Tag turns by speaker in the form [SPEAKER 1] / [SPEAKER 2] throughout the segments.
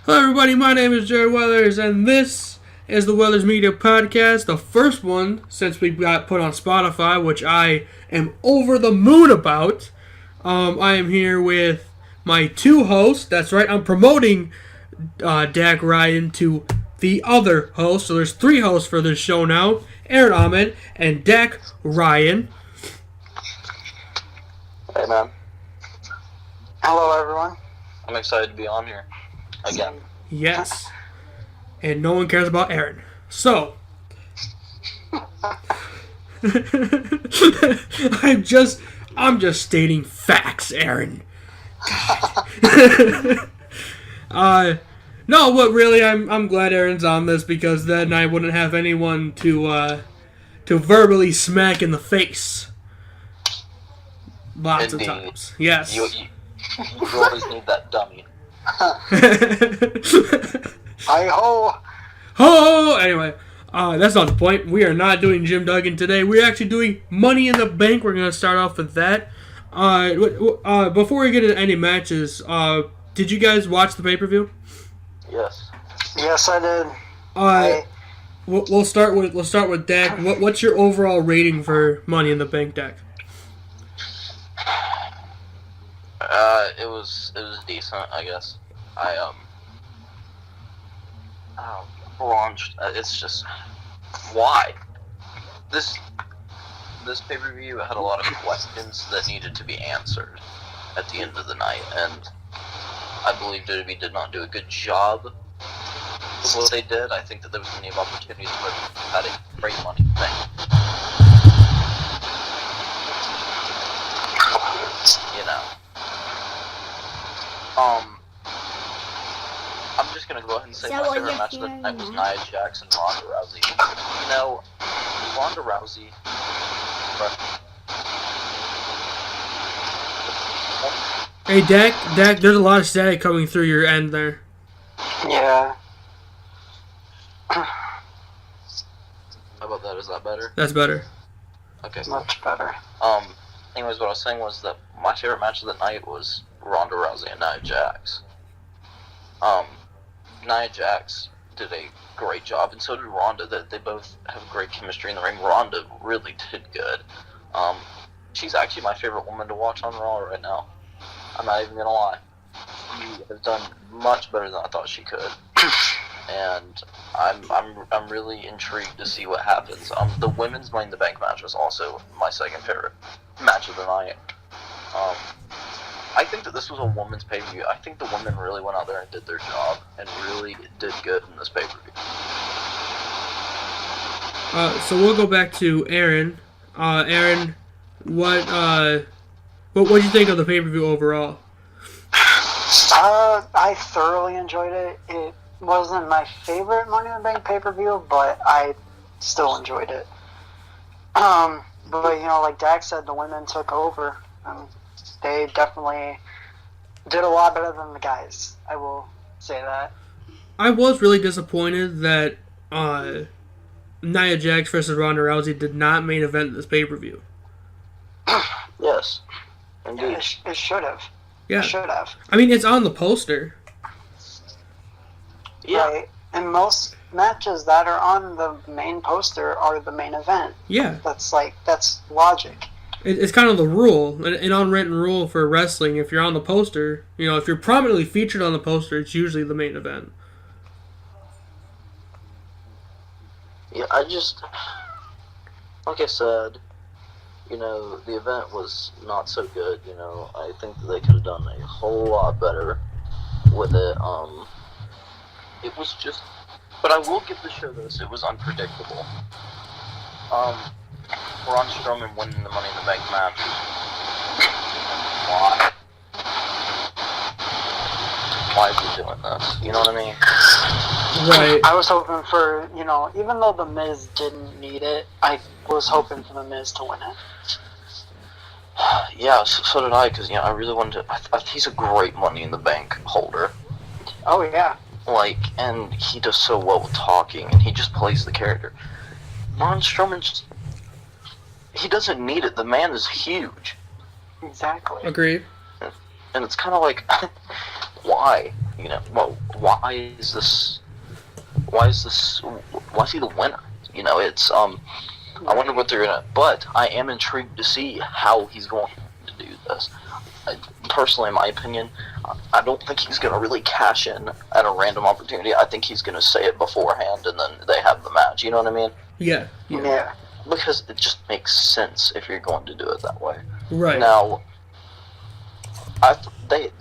[SPEAKER 1] Hello, everybody. My name is Jared Weathers, and this is the Weathers Media Podcast, the first one since we got put on Spotify, which I am over the moon about. I am here with my two hosts. That's right, I'm promoting Dak Ryan to the other host. So there's three hosts for this show now: Aaron Aument and Dak Ryan.
[SPEAKER 2] Hey, man.
[SPEAKER 3] Hello, everyone.
[SPEAKER 2] I'm excited to be on here again.
[SPEAKER 1] Yes. And no one cares about Aaron. So, I'm just stating facts, Aaron. No, but really, I'm glad Aaron's on this because then I wouldn't have anyone to verbally smack in the face. Lots
[SPEAKER 2] Indeed.
[SPEAKER 1] of times. Yes.
[SPEAKER 2] You always need that dummy.
[SPEAKER 3] Hi-ho!
[SPEAKER 1] Oh, anyway, that's not the point. We are not doing Jim Duggan today. We're actually doing Money in the Bank. We're going to start off with that. Before we get into any matches, did you guys watch the pay-per-view?
[SPEAKER 2] Yes.
[SPEAKER 3] Yes, I did.
[SPEAKER 1] We'll start with Dak. What's your overall rating for Money in the Bank, Dak?
[SPEAKER 2] It was decent, I guess. Launched. It's just why this pay-per-view had a lot of questions that needed to be answered at the end of the night, and I believe WWE did not do a good job with what they did. I think that there was plenty of opportunities where they had a great money thing. You know. I'm just gonna go ahead and say my favorite match of the night was Nia Jax and Ronda Rousey. You know, Ronda Rousey.
[SPEAKER 1] Hey, Dak, there's a lot of static coming through your end there.
[SPEAKER 3] Yeah.
[SPEAKER 2] How about that? Is that better?
[SPEAKER 1] That's better.
[SPEAKER 2] Okay.
[SPEAKER 3] Much better.
[SPEAKER 2] Anyways, what I was saying was that my favorite match of the night was Ronda Rousey and Nia Jax. Nia Jax did a great job, and so did Ronda. They both have great chemistry in the ring. Ronda really did good. She's actually my favorite woman to watch on Raw right now. I'm not even gonna lie. She has done much better than I thought she could, and I'm really intrigued to see what happens. The women's Money in the Bank match was also my second favorite match of the night. I think that this was a women's pay-per-view. I think the women really went out there and did their job and really did good in this pay-per-view.
[SPEAKER 1] So we'll go back to Aaron. Aaron, what did you think of the pay-per-view overall?
[SPEAKER 3] I thoroughly enjoyed it. It wasn't my favorite Money in the Bank pay-per-view, but I still enjoyed it. But, you know, like Dak said, the women took over. They definitely did a lot better than the guys. I will say that.
[SPEAKER 1] I was really disappointed that Nia Jax versus Ronda Rousey did not main event this pay-per-view.
[SPEAKER 2] Yes, indeed.
[SPEAKER 3] Yeah, it should have.
[SPEAKER 1] Yeah.
[SPEAKER 3] It should have.
[SPEAKER 1] I mean, it's on the poster.
[SPEAKER 2] Yeah.
[SPEAKER 3] Right? And most matches that are on the main poster are the main event.
[SPEAKER 1] Yeah.
[SPEAKER 3] That's logic.
[SPEAKER 1] It's kind of the rule, an unwritten rule for wrestling. If you're on the poster, you know, if you're prominently featured on the poster, it's usually the main event.
[SPEAKER 2] Yeah, like I said, you know, the event was not so good, you know. I think that they could have done a whole lot better with it. It was just, but I will give the show this, it was unpredictable. Braun Strowman winning the Money in the Bank match. Why? Why is he doing this? You know what I mean?
[SPEAKER 1] Right.
[SPEAKER 3] I was hoping for, you know, even though The Miz didn't need it, I was hoping for The Miz to win it.
[SPEAKER 2] Yeah, so did I, because, you know, I really wanted to, he's a great Money in the Bank holder.
[SPEAKER 3] Oh, yeah.
[SPEAKER 2] Like, and he does so well with talking, and he just plays the character. Braun Strowman just, he doesn't need it. The man is huge.
[SPEAKER 3] Exactly.
[SPEAKER 1] Agreed.
[SPEAKER 2] And it's kind of like, why? You know, well, why is this? Why is he the winner? You know, it's I wonder what they're gonna. But I am intrigued to see how he's going to do this. Personally, in my opinion, I don't think he's going to really cash in at a random opportunity. I think he's going to say it beforehand, and then they have the match. You know what I mean?
[SPEAKER 1] Yeah.
[SPEAKER 2] Because it just makes sense if you're going to do it that way.
[SPEAKER 1] Right.
[SPEAKER 2] Now,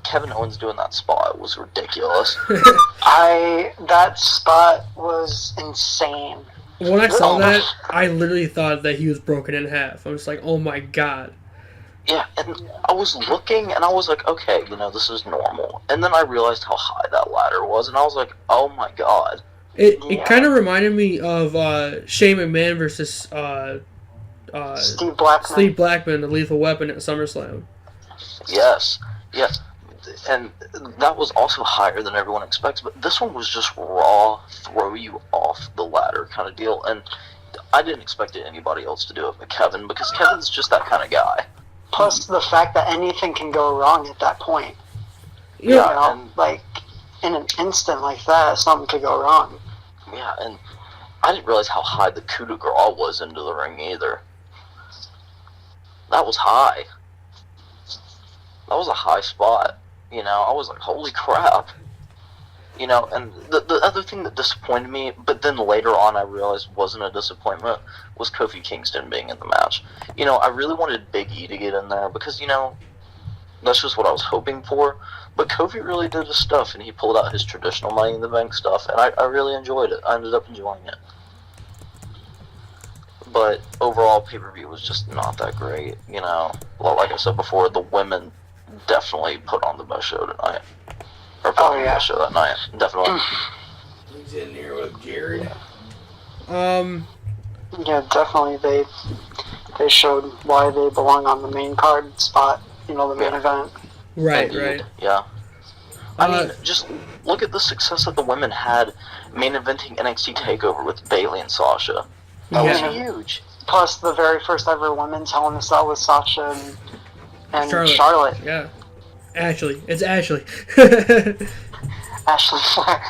[SPEAKER 2] Kevin Owens doing that spot was ridiculous.
[SPEAKER 3] That spot was insane.
[SPEAKER 1] When I saw that, I literally thought that he was broken in half. I was like, oh my god.
[SPEAKER 2] Yeah, and I was looking, and I was like, okay, you know, this is normal. And then I realized how high that ladder was, and I was like, oh my god.
[SPEAKER 1] It kind of reminded me of Shane McMahon versus Steve Blackman, the Lethal Weapon at SummerSlam.
[SPEAKER 2] Yes. And that was also higher than everyone expects, but this one was just raw, throw you off the ladder kind of deal. And I didn't expect anybody else to do it but Kevin, because Kevin's just that kind of guy.
[SPEAKER 3] Plus the fact that anything can go wrong at that point.
[SPEAKER 1] Yeah,
[SPEAKER 3] you know, like in an instant like that, something could go wrong.
[SPEAKER 2] Yeah, and I didn't realize how high the coup de grace was into the ring either. That was high. That was a high spot. You know, I was like, holy crap. You know, and the other thing that disappointed me, but then later on I realized wasn't a disappointment, was Kofi Kingston being in the match. You know, I really wanted Big E to get in there because, you know, that's just what I was hoping for. But Kofi really did his stuff, and he pulled out his traditional Money in the Bank stuff, and I really enjoyed it. I ended up enjoying it. But overall, pay-per-view was just not that great, you know. Well, like I said before, the women definitely put on the best show tonight. Or put on the best show that night, definitely.
[SPEAKER 1] He's in here with Jared.
[SPEAKER 3] Yeah, definitely. They showed why they belong on the main card spot. You know, the main event.
[SPEAKER 1] Right.
[SPEAKER 2] Yeah. I mean, just look at the success that the women had main eventing NXT TakeOver with Bayley and Sasha. That was huge.
[SPEAKER 3] Plus, the very first ever women's Hell in a Cell with Sasha and Charlotte.
[SPEAKER 1] Yeah. Ashley. It's Ashley.
[SPEAKER 3] Ashley Flair.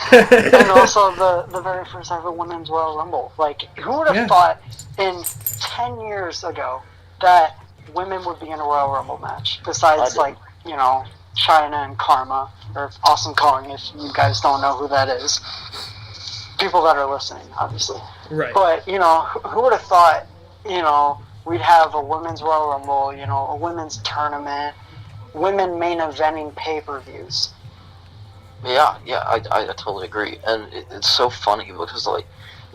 [SPEAKER 3] And also the very first ever women's Royal Rumble. Like, who would have thought in 10 years ago that women would be in a Royal Rumble match? Besides, like, you know, Chyna and Karma, or Awesome Kong, if you guys don't know who that is. People that are listening, obviously.
[SPEAKER 1] Right.
[SPEAKER 3] But, you know, who would have thought, you know, we'd have a women's Royal Rumble, you know, a women's tournament, women main eventing pay-per-views.
[SPEAKER 2] Yeah, I totally agree. And it's so funny because, like,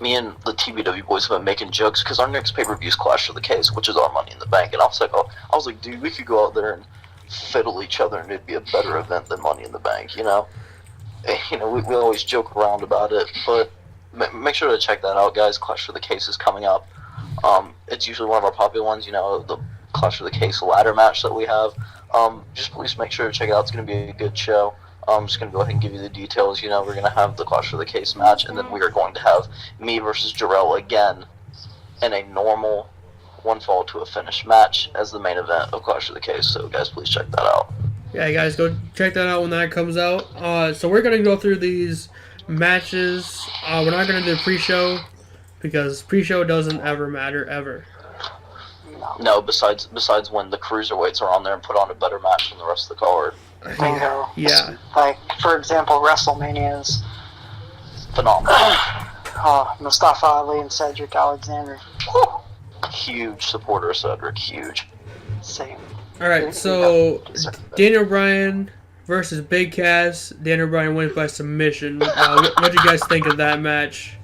[SPEAKER 2] me and the TBW boys have been making jokes because our next pay-per-view is Clash of the Case, which is our Money in the Bank. And I was like, dude, we could go out there and fiddle each other and it'd be a better event than Money in the Bank, you know? You know, we always joke around about it, but make sure to check that out, guys. Clash of the Case is coming up. It's usually one of our popular ones, you know, the Clash of the Case ladder match that we have. Just please make sure to check it out. It's going to be a good show. I'm just going to go ahead and give you the details. You know, we're going to have the Clash of the Case match, and then we are going to have me versus Jarrell again in a normal one fall to a finish match as the main event of Clash of the Case. So, guys, please check that out.
[SPEAKER 1] Yeah, guys, go check that out when that comes out. So we're going to go through these matches. We're not going to do pre-show because pre-show doesn't ever matter, ever.
[SPEAKER 2] No, besides when the cruiserweights are on there and put on a better match than the rest of the card.
[SPEAKER 3] Bingo.
[SPEAKER 1] Yeah.
[SPEAKER 3] Like, for example, WrestleMania is
[SPEAKER 2] phenomenal.
[SPEAKER 3] Mustafa Ali and Cedric Alexander.
[SPEAKER 2] Woo. Huge supporter of Cedric. Huge.
[SPEAKER 3] Same.
[SPEAKER 1] Alright, so Daniel Bryan versus Big Cass. Daniel Bryan wins by submission. What do you guys think of that match?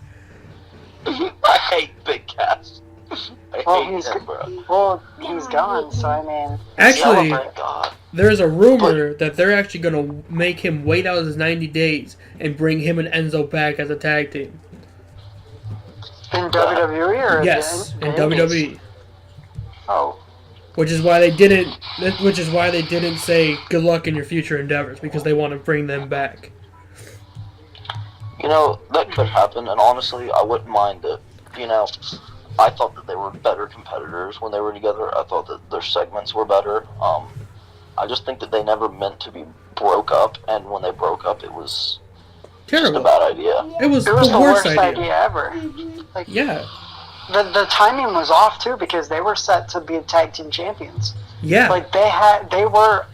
[SPEAKER 2] I hate Big Cass.
[SPEAKER 3] He's gone, so I mean...
[SPEAKER 1] Actually, there's a rumor that they're actually going to make him wait out his 90 days and bring him and Enzo back as a tag team.
[SPEAKER 3] In WWE or
[SPEAKER 1] yes, in WWE.
[SPEAKER 3] Oh.
[SPEAKER 1] Which is why they didn't say good luck in your future endeavors, because they want to bring them back.
[SPEAKER 2] You know, that could happen, and honestly, I wouldn't mind it. You know, I thought that they were better competitors when they were together. I thought that their segments were better. I just think that they never meant to be broke up, and when they broke up, it was just a
[SPEAKER 1] Terrible.
[SPEAKER 2] bad idea.
[SPEAKER 1] It was
[SPEAKER 3] It was
[SPEAKER 1] the
[SPEAKER 3] the
[SPEAKER 1] worst
[SPEAKER 3] worst
[SPEAKER 1] idea.
[SPEAKER 3] idea ever. Like,
[SPEAKER 1] Yeah.
[SPEAKER 3] the timing was off too because they were set to be tag team champions.
[SPEAKER 1] Yeah.
[SPEAKER 3] Like they were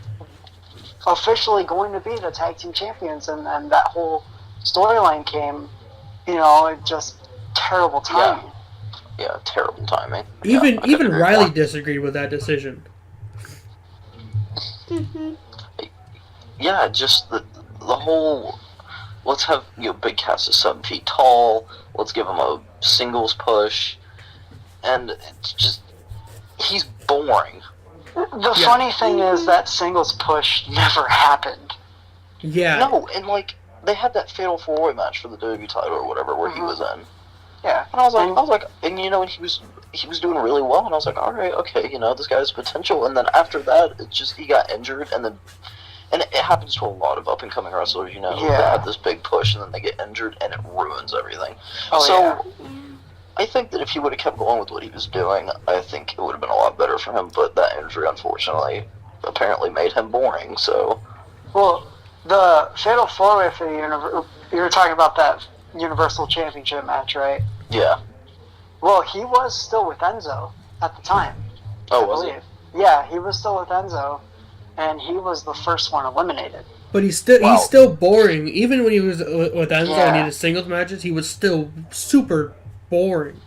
[SPEAKER 3] officially going to be the tag team champions, and then that whole storyline came. You know, it just terrible timing.
[SPEAKER 2] Yeah, terrible timing.
[SPEAKER 1] Even
[SPEAKER 2] Yeah, I couldn't agree
[SPEAKER 1] Riley
[SPEAKER 2] more.
[SPEAKER 1] disagreed with that decision.
[SPEAKER 2] Yeah, just the whole. Let's have Big Cass is 7 feet tall. Let's give him a singles push, and it's just he's boring.
[SPEAKER 3] The funny thing is that singles push never happened.
[SPEAKER 1] Yeah.
[SPEAKER 2] No, and like they had that fatal 4-way match for the WWE title or whatever where he was in,
[SPEAKER 3] Yeah,
[SPEAKER 2] and and you know, and he was doing really well, and I was like, all right, okay, you know, this guy has potential. And then after that, it just he got injured, and then. And it happens to a lot of up-and-coming wrestlers, you know. They have this big push, and then they get injured, and it ruins everything. I think that if he would have kept going with what he was doing, I think it would have been a lot better for him. But that injury, unfortunately, apparently made him boring, so...
[SPEAKER 3] Well, the Fatal 4-Way for the you were talking about that Universal Championship match, right?
[SPEAKER 2] Yeah.
[SPEAKER 3] Well, he was still with Enzo at the time.
[SPEAKER 2] Oh,
[SPEAKER 3] I
[SPEAKER 2] was
[SPEAKER 3] believe. Yeah, he was still with Enzo. And he was the first one eliminated.
[SPEAKER 1] But he's still boring. Even when he was with Enzo and he did singles matches, he was still super boring.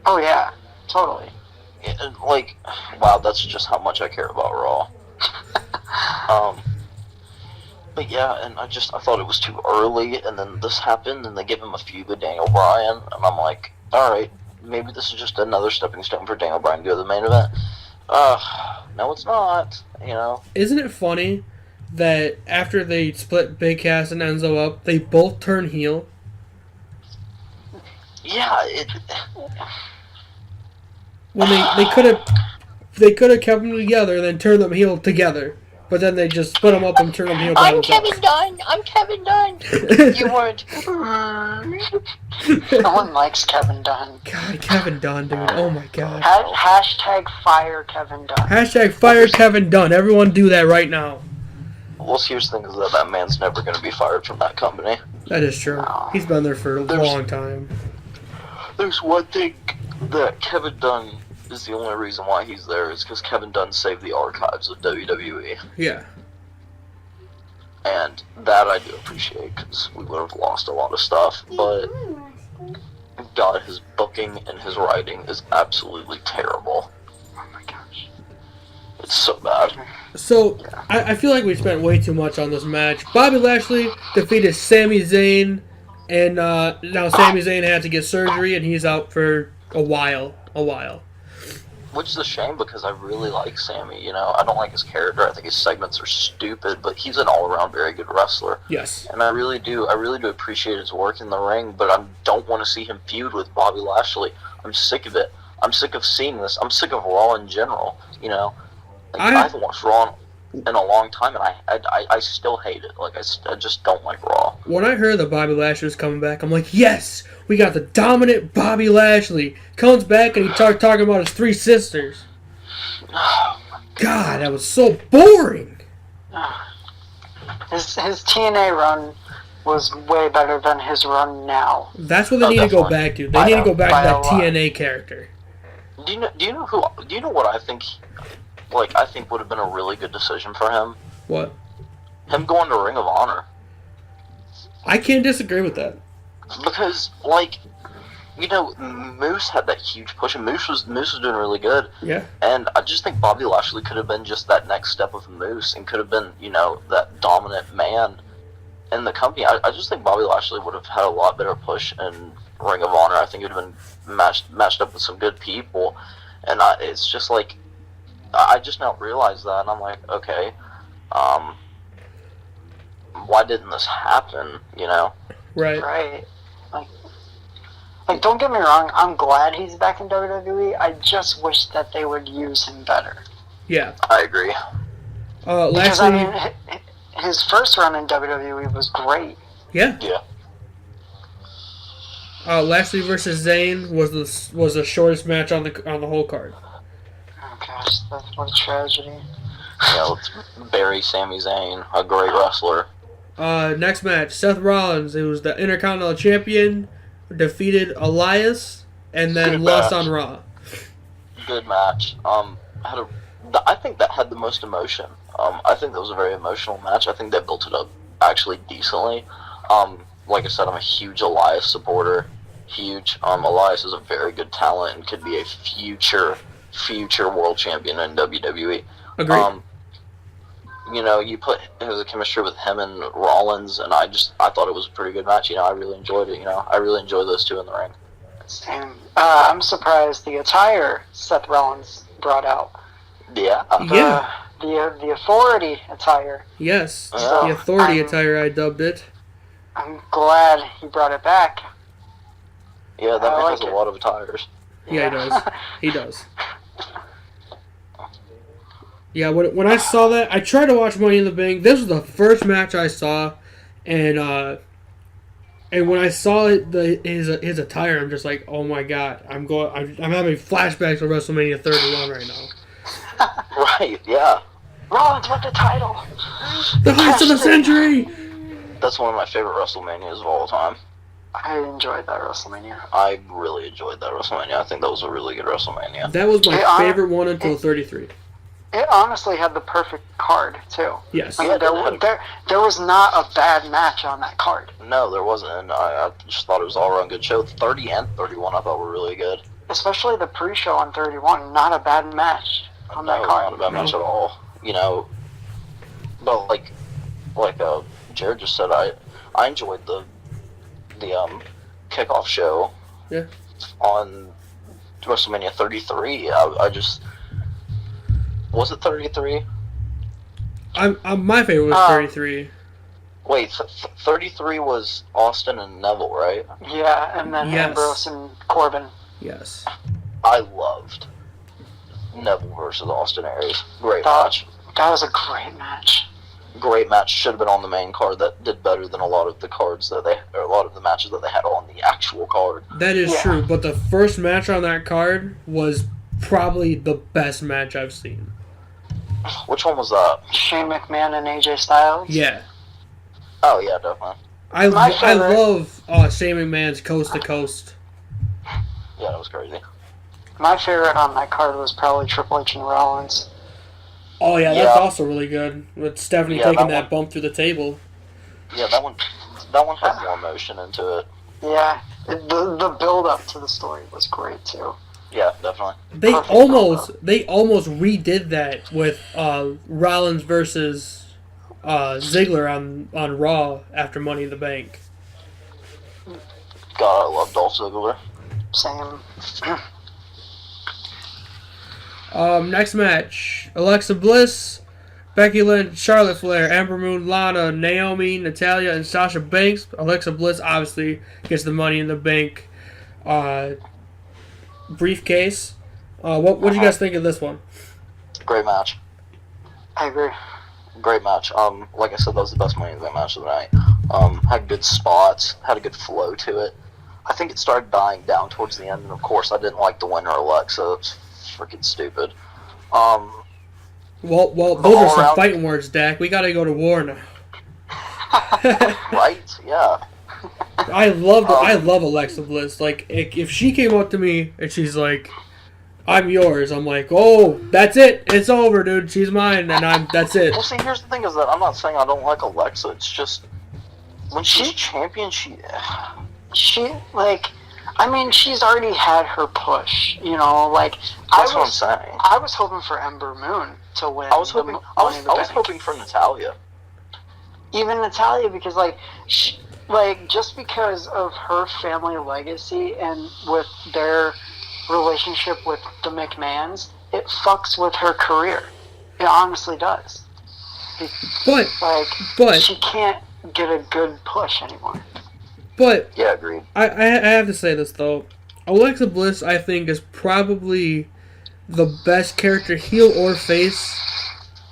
[SPEAKER 3] Oh yeah, totally.
[SPEAKER 2] And, like, wow, that's just how much I care about Raw. But yeah, and I thought it was too early, and then this happened, and they give him a feud with Daniel Bryan, and I'm like, alright, maybe this is just another stepping stone for Daniel Bryan to go to the main event. No, it's not. You know.
[SPEAKER 1] Isn't it funny that after they split Big Cass and Enzo up, they both turn heel?
[SPEAKER 2] Yeah,
[SPEAKER 1] When they could have kept them together and then turned them heel together, but then they just split them up and turned them heel by themselves.
[SPEAKER 2] I'm Kevin Dunn. You weren't.
[SPEAKER 3] No one likes Kevin Dunn.
[SPEAKER 1] God, Kevin Dunn, dude. Oh my God.
[SPEAKER 3] Hashtag fire Kevin Dunn.
[SPEAKER 1] Hashtag fire Kevin Dunn. Everyone do that right now.
[SPEAKER 2] Well, serious thing is that man's never going to be fired from that company.
[SPEAKER 1] That is true. He's been there for a long time.
[SPEAKER 2] There's one thing that Kevin Dunn is the only reason why he's there is because Kevin Dunn saved the archives of WWE.
[SPEAKER 1] Yeah.
[SPEAKER 2] And that I do appreciate because we would have lost a lot of stuff. But God, his booking and his writing is absolutely terrible.
[SPEAKER 3] Oh my gosh.
[SPEAKER 2] It's so bad.
[SPEAKER 1] So, I feel like we spent way too much on this match. Bobby Lashley defeated Sami Zayn, and now Sami Zayn had to get surgery, and he's out for a while.
[SPEAKER 2] Which is a shame because I really like Sammy, you know. I don't like his character. I think his segments are stupid, but he's an all-around very good wrestler.
[SPEAKER 1] Yes.
[SPEAKER 2] And I really do appreciate his work in the ring, but I don't want to see him feud with Bobby Lashley. I'm sick of it. I'm sick of seeing this. I'm sick of Raw in general, you know. Like, I haven't watched Raw in a long time, and I still hate it. Like, I just don't like Raw.
[SPEAKER 1] When I heard that Bobby Lashley was coming back, I'm like, yes! We got the dominant Bobby Lashley. Comes back and he talking about his 3 sisters. God, that was so boring.
[SPEAKER 3] His TNA run was way better than his run now.
[SPEAKER 1] That's what they need to go back to. They need to go back to that TNA character.
[SPEAKER 2] Do you know what I think? Like, I think would have been a really good decision for him.
[SPEAKER 1] What?
[SPEAKER 2] Him going to Ring of Honor.
[SPEAKER 1] I can't disagree with that.
[SPEAKER 2] Because, like, you know, Moose had that huge push, and Moose was doing really good.
[SPEAKER 1] Yeah.
[SPEAKER 2] And I just think Bobby Lashley could have been just that next step of Moose, and could have been, you know, that dominant man in the company. I just think Bobby Lashley would have had a lot better push in Ring of Honor. I think it would have been matched up with some good people. And it's just like, I just now realized that, and I'm like, okay, why didn't this happen, you know?
[SPEAKER 1] Right.
[SPEAKER 3] Like, don't get me wrong, I'm glad he's back in WWE. I just wish that they would use him better.
[SPEAKER 1] Yeah.
[SPEAKER 2] I agree.
[SPEAKER 3] Because, I mean, his first run in WWE was great.
[SPEAKER 1] Yeah.
[SPEAKER 2] Yeah.
[SPEAKER 1] Lashley versus Zayn was the shortest match on the whole card.
[SPEAKER 3] Oh gosh, what a tragedy.
[SPEAKER 2] let's bury Sami Zayn, a great wrestler.
[SPEAKER 1] Next match, Seth Rollins. It was the Intercontinental Champion, defeated Elias, and then
[SPEAKER 2] Good
[SPEAKER 1] lost
[SPEAKER 2] match.
[SPEAKER 1] on Raw.
[SPEAKER 2] Good match. I think that had the most emotion. I think that was a very emotional match. I think they built it up actually decently. Like I said, I'm a huge Elias supporter. Huge. Elias is a very good talent and could be a future world champion in WWE.
[SPEAKER 1] Agreed.
[SPEAKER 2] You put the chemistry with him and Rollins, and I thought it was a pretty good match. I really enjoyed it. I really enjoy those two in the ring.
[SPEAKER 3] Same. I'm surprised the attire Seth Rollins brought out.
[SPEAKER 2] Yeah.
[SPEAKER 1] Yeah.
[SPEAKER 3] The authority attire.
[SPEAKER 1] Yes.
[SPEAKER 2] So,
[SPEAKER 1] The authority attire, I dubbed it.
[SPEAKER 3] I'm glad he brought it back.
[SPEAKER 2] Yeah, that man
[SPEAKER 3] like
[SPEAKER 2] has a
[SPEAKER 3] it.
[SPEAKER 2] lot of attires.
[SPEAKER 1] Yeah, he does. He does. Yeah, when I saw that, I tried to watch Money in the Bank. This was the first match I saw, and when I saw his attire, I'm just like, oh my god, I'm having flashbacks of WrestleMania 31 right now.
[SPEAKER 2] Right, yeah.
[SPEAKER 3] Rollins with the title.
[SPEAKER 1] The heist of the century.
[SPEAKER 2] That's one of my favorite WrestleManias of all time.
[SPEAKER 3] I enjoyed that WrestleMania.
[SPEAKER 2] I really enjoyed that WrestleMania. I think that was a really good WrestleMania.
[SPEAKER 1] That was my favorite one until 33.
[SPEAKER 3] It honestly had the perfect card too.
[SPEAKER 1] Yes.
[SPEAKER 3] I mean, there was not a bad match on that card.
[SPEAKER 2] No, there wasn't, and I just thought it was all around good show. 30 and 31 I thought were really good.
[SPEAKER 3] Especially the pre-show on 31, not a bad match on that card.
[SPEAKER 2] Not a bad match at all. But like Jared just said, I enjoyed the kickoff show.
[SPEAKER 1] Yeah.
[SPEAKER 2] On WrestleMania 33. Was it 33?
[SPEAKER 1] My favorite was 33.
[SPEAKER 2] Wait, 33 was Austin and Neville, right?
[SPEAKER 3] Yeah, and then
[SPEAKER 1] Yes.
[SPEAKER 3] Ambrose and Corbin.
[SPEAKER 1] Yes.
[SPEAKER 2] I loved Neville versus Austin Aries. Great match.
[SPEAKER 3] That was a great match.
[SPEAKER 2] Great match. Should have been on the main card. That did better than a lot of the matches that they had on the actual card.
[SPEAKER 1] That is true, but the first match on that card was probably the best match I've seen.
[SPEAKER 2] Which one was that?
[SPEAKER 3] Shane McMahon and AJ Styles.
[SPEAKER 1] Yeah.
[SPEAKER 2] Oh yeah, definitely.
[SPEAKER 1] I love Shane McMahon's coast to coast.
[SPEAKER 2] Yeah, that was crazy.
[SPEAKER 3] My favorite on that card was probably Triple H and Rollins.
[SPEAKER 1] Oh yeah, that's also really good. With Stephanie taking that bump through the table.
[SPEAKER 2] Yeah, that one had more emotion into it.
[SPEAKER 3] Yeah, the build up to the story was great too.
[SPEAKER 2] Yeah, definitely.
[SPEAKER 1] They almost redid that with Rollins versus Ziggler on Raw after Money in the Bank.
[SPEAKER 2] God, I love Dolph Ziggler.
[SPEAKER 3] Same.
[SPEAKER 1] Next match: Alexa Bliss, Becky Lynch, Charlotte Flair, Ember Moon, Lana, Naomi, Natalya, and Sasha Banks. Alexa Bliss obviously gets the Money in the Bank briefcase. What do you guys think of this one?
[SPEAKER 2] Great match.
[SPEAKER 3] I agree.
[SPEAKER 2] Great match. Like I said, that was the best Money in the Bank match of the night. Had good spots, had a good flow to it. I think it started dying down towards the end, and of course, I didn't like the winner, Alexa. It's freaking stupid.
[SPEAKER 1] Well, those are some fighting words, Dak. We gotta go to war now.
[SPEAKER 2] Right? Yeah.
[SPEAKER 1] I love Alexa Bliss. Like, if she came up to me and she's like, "I'm yours," I'm like, "Oh, that's it. It's over, dude. She's mine, and that's it."
[SPEAKER 2] Well, see, here's the thing: is that I'm not saying I don't like Alexa. It's just when she's champion, she's
[SPEAKER 3] already had her push.
[SPEAKER 2] That's what I'm saying.
[SPEAKER 3] I was hoping for Ember Moon to win.
[SPEAKER 2] I was hoping for Natalya.
[SPEAKER 3] Even Natalya, because just because of her family legacy and with their relationship with the McMahons, it fucks with her career. It honestly does.
[SPEAKER 1] But
[SPEAKER 3] she can't get a good push anymore.
[SPEAKER 1] But
[SPEAKER 2] yeah, agreed.
[SPEAKER 1] I have to say this though, Alexa Bliss I think is probably the best character, heel or face,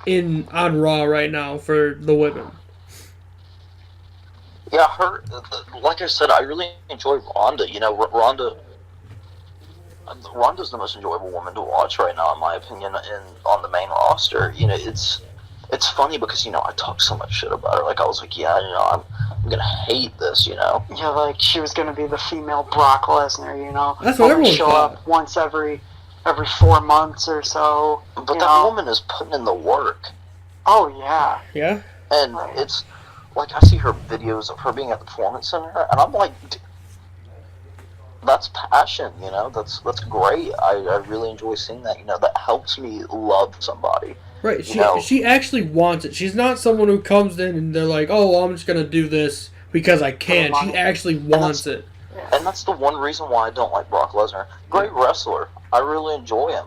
[SPEAKER 1] on Raw right now for the women.
[SPEAKER 2] Yeah, like I said, I really enjoy Ronda. Ronda's the most enjoyable woman to watch right now, in my opinion, on the main roster. It's it's funny because, I talked so much shit about her. Like, I was like, yeah, I'm gonna hate this,
[SPEAKER 3] Yeah, like she was gonna be the female Brock Lesnar,
[SPEAKER 1] That's what everyone
[SPEAKER 3] show
[SPEAKER 1] thought.
[SPEAKER 3] up once every 4 months or so.
[SPEAKER 2] But that woman is putting in the work.
[SPEAKER 3] Oh yeah.
[SPEAKER 1] Yeah.
[SPEAKER 2] And it's like I see her videos of her being at the performance center, and I'm like, that's passion, That's great. I really enjoy seeing that. That helps me love somebody.
[SPEAKER 1] Right. She actually wants it. She's not someone who comes in and they're like, oh, well, I'm just gonna do this because I can. She actually wants it.
[SPEAKER 2] And that's the one reason why I don't like Brock Lesnar. Great wrestler. I really enjoy him.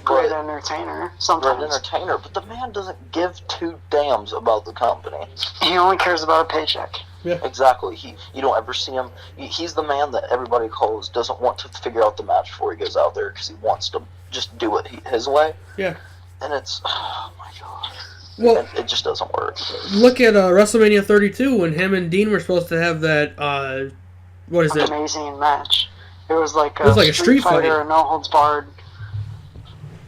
[SPEAKER 3] Great entertainer. Sometimes.
[SPEAKER 2] Great entertainer, but the man doesn't give two damns about the company.
[SPEAKER 3] He only cares about a paycheck.
[SPEAKER 2] Yeah. Exactly. You don't ever see him. He's the man that everybody calls doesn't want to figure out the match before he goes out there because he wants to just do it his way.
[SPEAKER 1] Yeah.
[SPEAKER 2] And it's, oh my god.
[SPEAKER 1] Well,
[SPEAKER 2] it just doesn't work.
[SPEAKER 1] Look at WrestleMania 32 when him and Dean were supposed to have that. What is it?
[SPEAKER 3] Amazing match. It was like a street fighter, no holds barred.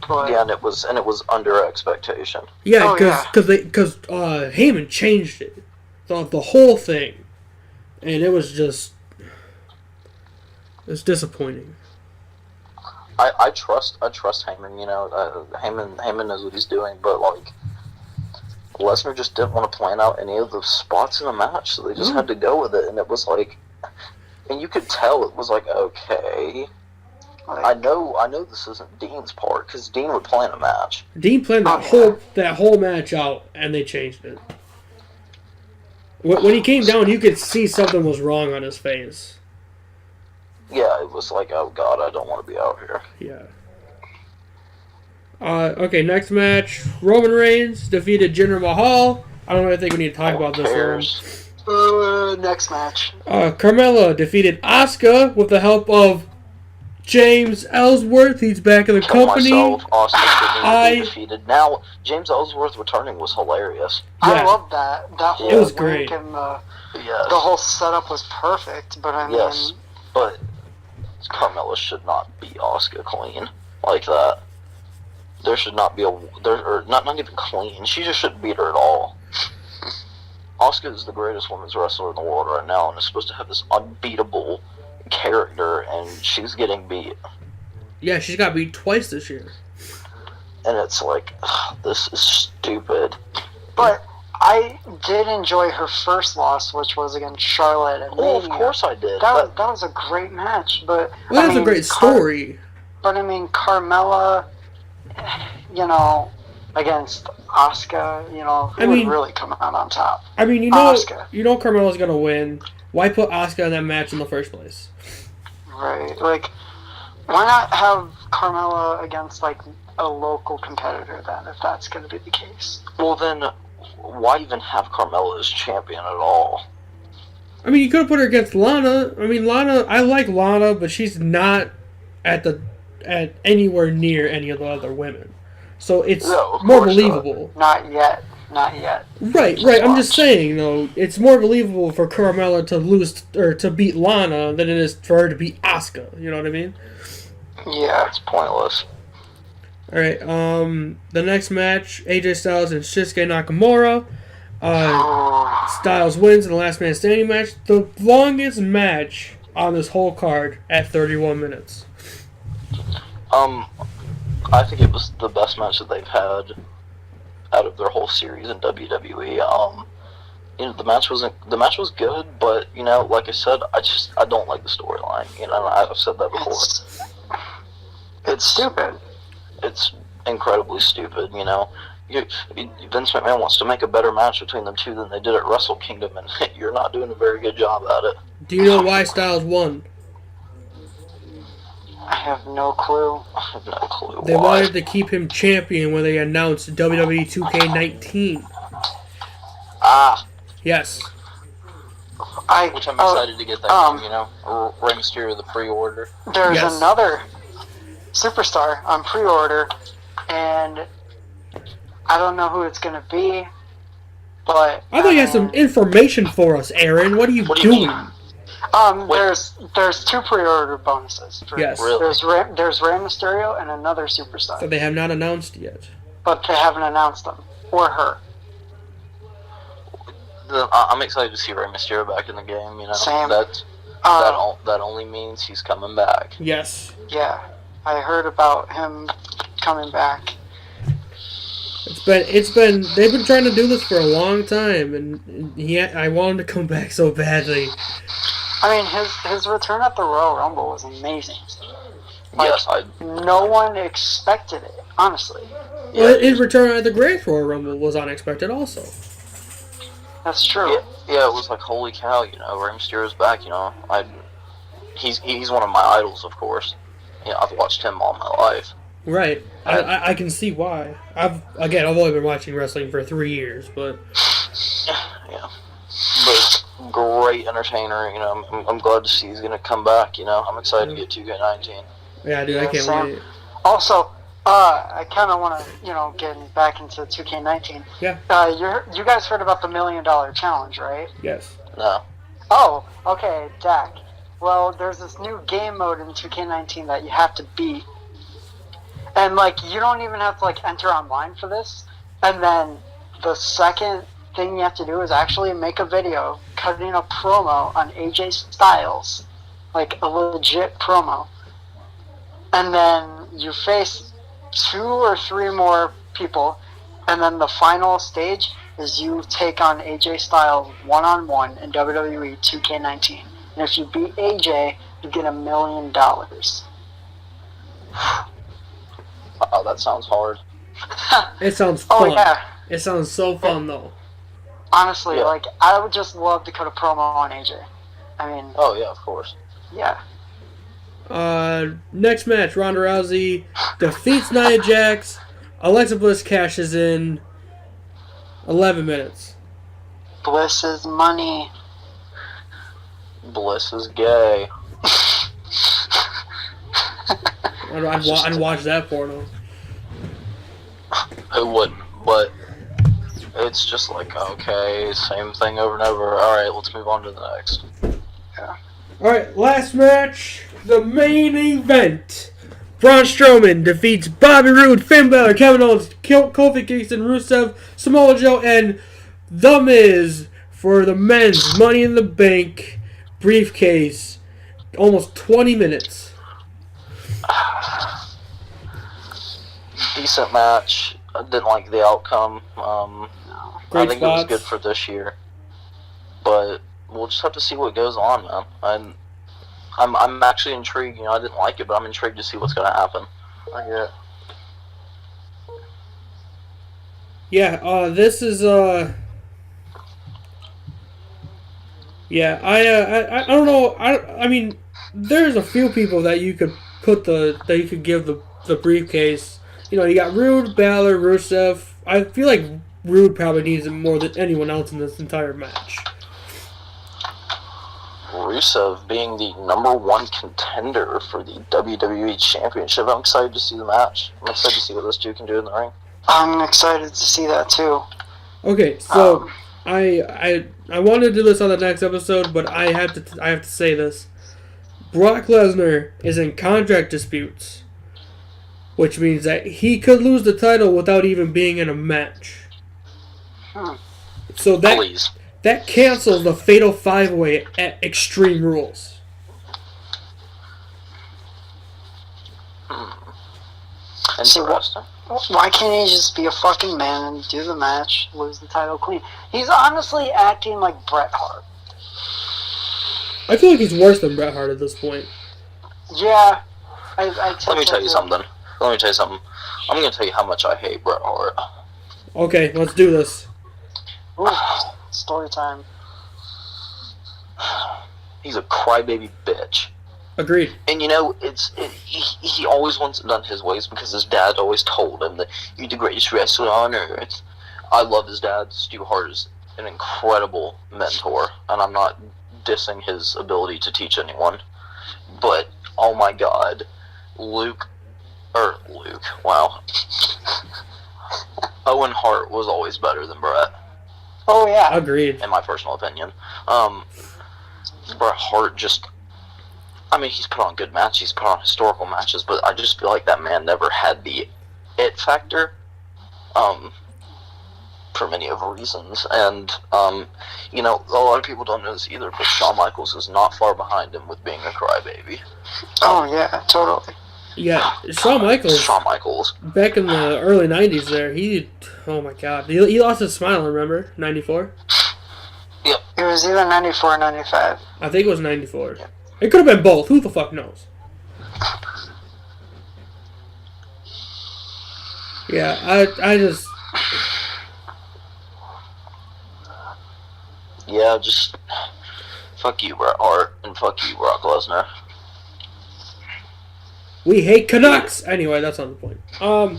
[SPEAKER 3] But
[SPEAKER 2] yeah, and it was under expectation.
[SPEAKER 1] Yeah, because Heyman changed it, the whole thing, and it was just disappointing.
[SPEAKER 2] I trust Heyman. Heyman knows what he's doing, but like Lesnar just didn't want to plan out any of the spots in the match, so they just had to go with it, and it was like, and you could tell it was like, okay. I know this isn't Dean's part because Dean would plan a match.
[SPEAKER 1] Dean planned that whole match out, and they changed it. When he came down, you could see something was wrong on his face.
[SPEAKER 2] Yeah, it was like, oh god, I don't want to be out here.
[SPEAKER 1] Yeah. Okay, next match: Roman Reigns defeated Jinder Mahal. I don't really think we need to talk about this one.
[SPEAKER 3] Next match.
[SPEAKER 1] Carmella defeated Asuka with the help of James Ellsworth. He's back in the company.
[SPEAKER 2] Asuka defeated. Now, James Ellsworth returning was hilarious.
[SPEAKER 3] Yeah. I love that. That whole
[SPEAKER 1] it was great.
[SPEAKER 3] And the whole setup was perfect. But I mean,
[SPEAKER 2] yes, but Carmella should not beat Asuka clean like that. There should not be not even clean. She just shouldn't beat her at all. Asuka is the greatest women's wrestler in the world right now, and is supposed to have this unbeatable character, and she's getting beat.
[SPEAKER 1] Yeah, she's got beat twice this year.
[SPEAKER 2] And it's like, this is stupid.
[SPEAKER 3] But I did enjoy her first loss, which was against Charlotte and Mania.
[SPEAKER 2] Of course I did.
[SPEAKER 3] That was a great match, but
[SPEAKER 1] that was a great story.
[SPEAKER 3] But I mean, Carmella, against Asuka, who would really come out on top?
[SPEAKER 1] I mean, Carmella's gonna win. Why put Asuka in that match in the first place?
[SPEAKER 3] Right. Like, why not have Carmella against, like, a local competitor then, if that's going to be the case?
[SPEAKER 2] Well, then, why even have Carmella as champion at all?
[SPEAKER 1] I mean, you could have put her against Lana. I mean, I like Lana, but she's not at anywhere near any of the other women. So it's more believable.
[SPEAKER 3] Not yet.
[SPEAKER 1] Right. I'm just saying, though, it's more believable for Carmella to lose or to beat Lana than it is for her to beat Asuka. You know what I mean?
[SPEAKER 2] Yeah, it's pointless.
[SPEAKER 1] All right. The next match: AJ Styles and Shinsuke Nakamura. Styles wins in the last man standing match, the longest match on this whole card at 31 minutes.
[SPEAKER 2] I think it was the best match that they've had out of their whole series in WWE. The match was good, but like I said, I don't like the storyline. I've said that before.
[SPEAKER 3] It's stupid.
[SPEAKER 2] It's incredibly stupid. Vince McMahon wants to make a better match between them two than they did at Wrestle Kingdom, and you're not doing a very good job at it.
[SPEAKER 1] Do you know why Styles won?
[SPEAKER 3] I have no clue.
[SPEAKER 1] They wanted to keep him champion when they announced WWE 2K19. Yes.
[SPEAKER 2] Which I'm excited to get that game, Rey Mysterio, the pre-order.
[SPEAKER 3] There's another superstar on pre-order, and I don't know who it's going to be, but...
[SPEAKER 1] I thought you had some information for us, Aaron. What are you doing?
[SPEAKER 3] There's two pre-order bonuses.
[SPEAKER 1] Yes.
[SPEAKER 2] Really?
[SPEAKER 3] There's Rey Mysterio and another superstar.
[SPEAKER 1] So they have not announced yet.
[SPEAKER 3] But they haven't announced them. Or her.
[SPEAKER 2] I'm excited to see Rey Mysterio back in the game. You know,
[SPEAKER 3] Same.
[SPEAKER 2] that only means he's coming back.
[SPEAKER 1] Yes.
[SPEAKER 3] Yeah, I heard about him coming back.
[SPEAKER 1] They've been trying to do this for a long time, and I want him to come back so badly.
[SPEAKER 3] I mean, his return at the Royal Rumble was amazing.
[SPEAKER 2] Yes,
[SPEAKER 3] no one expected it, honestly.
[SPEAKER 1] Well, his return at the Great Royal Rumble was unexpected also.
[SPEAKER 3] That's true.
[SPEAKER 2] Yeah, it was like, holy cow, you know, Rey Mysterio's back, you know. He's one of my idols, of course. You know, I've watched him all my life.
[SPEAKER 1] Right. I can see why. I've only been watching wrestling for 3 years, but...
[SPEAKER 2] Yeah. But great entertainer, you know. I'm glad to see he's going to come back, you know. I'm excited to get 2K19.
[SPEAKER 1] Yeah, dude, I can't wait.
[SPEAKER 3] Also, I kind of want to, you know, get back into 2K19.
[SPEAKER 1] Yeah.
[SPEAKER 3] You guys heard about the $1 Million Challenge, right?
[SPEAKER 1] Yes.
[SPEAKER 2] No.
[SPEAKER 3] Oh, okay, Dak. Well, there's this new game mode in 2K19 that you have to beat. And, like, you don't even have to, like, enter online for this. And then the second thing you have to do is actually make a video cutting a promo on AJ Styles. Like, a legit promo. And then you face 2 or 3 more people. And then the final stage is you take on AJ Styles one-on-one in WWE 2K19. And if you beat AJ, you get $1 million.
[SPEAKER 2] Oh, that sounds hard.
[SPEAKER 1] It sounds fun.
[SPEAKER 3] Oh, yeah.
[SPEAKER 1] It sounds so fun, though.
[SPEAKER 3] Honestly,
[SPEAKER 2] Yeah.
[SPEAKER 3] like, I would just love to cut a promo on AJ. I mean...
[SPEAKER 2] Oh, yeah, of course.
[SPEAKER 3] Yeah.
[SPEAKER 1] Next match, Ronda Rousey defeats Nia Jax. Alexa Bliss cashes in 11 minutes.
[SPEAKER 3] Bliss is money.
[SPEAKER 2] Bliss is gay.
[SPEAKER 1] I'd watch that porno.
[SPEAKER 2] Who wouldn't? But it's just like, okay, same thing over and over. Alright, let's move on to the next.
[SPEAKER 3] Yeah.
[SPEAKER 1] Alright, last match. The main event. Braun Strowman defeats Bobby Roode, Finn Balor, Kevin Owens, Kofi Kingston, Rusev, Samoa Joe, and The Miz for the men's Money in the Bank briefcase. Almost 20 minutes.
[SPEAKER 2] Decent match. I didn't like the outcome. I think it was good for this year. But we'll just have to see what goes on, man. I'm actually intrigued. You know, I didn't like it, but I'm intrigued to see what's going to happen.
[SPEAKER 1] Yeah, this is yeah, I don't know. I mean, there's a few people that you could give the briefcase. You know, you got Rude, Balor, Rusev. I feel like Rude probably needs it more than anyone else in this entire match.
[SPEAKER 2] Rusev being the #1 contender for the WWE Championship. I'm excited to see the match. I'm excited to see what those two can do in the ring.
[SPEAKER 3] I'm excited to see that too.
[SPEAKER 1] Okay, so I wanted to do this on the next episode, but I have to say this. Brock Lesnar is in contract disputes, which means that he could lose the title without even being in a match. So that cancels the Fatal 5-Way at Extreme Rules.
[SPEAKER 2] Interesting.
[SPEAKER 3] Why can't he just be a fucking man and do the match, lose the title clean? He's honestly acting like Bret Hart.
[SPEAKER 1] I feel like he's worse than Bret Hart at this point.
[SPEAKER 3] Yeah.
[SPEAKER 2] Let me tell you something. I'm going to tell you how much I hate Bret Hart.
[SPEAKER 1] Okay, let's do this.
[SPEAKER 3] Ooh, story time.
[SPEAKER 2] He's a crybaby bitch.
[SPEAKER 1] Agreed.
[SPEAKER 2] And you know, he always wants it done his ways because his dad always told him that you're the greatest wrestler on earth. I love his dad. Stu Hart is an incredible mentor, and I'm not dissing his ability to teach anyone. But, oh my god, Luke, wow. Owen Hart was always better than Bret.
[SPEAKER 3] Oh yeah.
[SPEAKER 1] Agreed.
[SPEAKER 2] In my personal opinion. Bret Hart just... I mean, he's put on good matches, he's put on historical matches, but I just feel like that man never had the it factor. for many of reasons. And, you know, a lot of people don't know this either, but Shawn Michaels is not far behind him with being a crybaby.
[SPEAKER 3] Oh, yeah, totally.
[SPEAKER 1] Yeah, Shawn Michaels, back in the early 90s there, oh my god. He lost his smile, remember? 94?
[SPEAKER 2] Yep.
[SPEAKER 3] It was either 94 or 95.
[SPEAKER 1] I think it was 94. Yeah. It could have been both. Who the fuck knows? Yeah, I just...
[SPEAKER 2] Yeah, just... Fuck you, Bret Hart, and fuck you, Brock Lesnar.
[SPEAKER 1] We hate Canucks! Anyway, that's not the point. I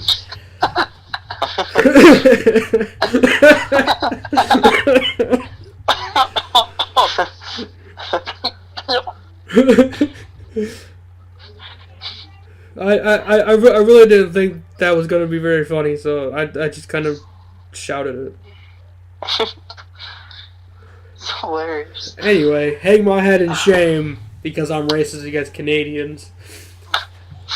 [SPEAKER 1] really didn't think that was going to be very funny, so I just kind of shouted it.
[SPEAKER 3] It's hilarious.
[SPEAKER 1] Anyway, hang my head in shame because I'm racist against Canadians.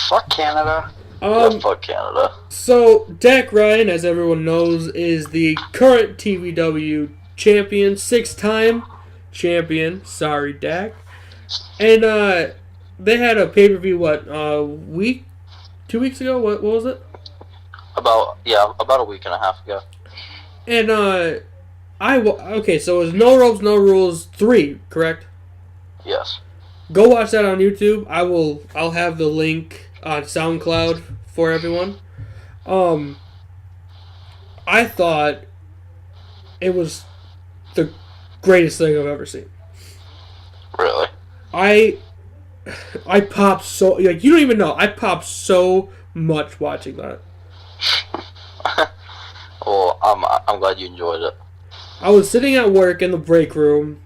[SPEAKER 3] Fuck Canada.
[SPEAKER 2] Yeah, fuck Canada.
[SPEAKER 1] So, Dak Ryan, as everyone knows, is the current TVW champion, 6-time champion. Sorry, Dak. And they had a pay-per-view, 2 weeks ago? What was it?
[SPEAKER 2] About a week and a half ago.
[SPEAKER 1] And okay, so it was No Ropes, No Rules 3, correct?
[SPEAKER 2] Yes.
[SPEAKER 1] Go watch that on YouTube. I'll have the link on SoundCloud for everyone. I thought it was the greatest thing I've ever seen.
[SPEAKER 2] Really?
[SPEAKER 1] I popped so, like, you don't even know. I popped so much watching that.
[SPEAKER 2] Well, I'm glad you enjoyed it.
[SPEAKER 1] I was sitting at work in the break room,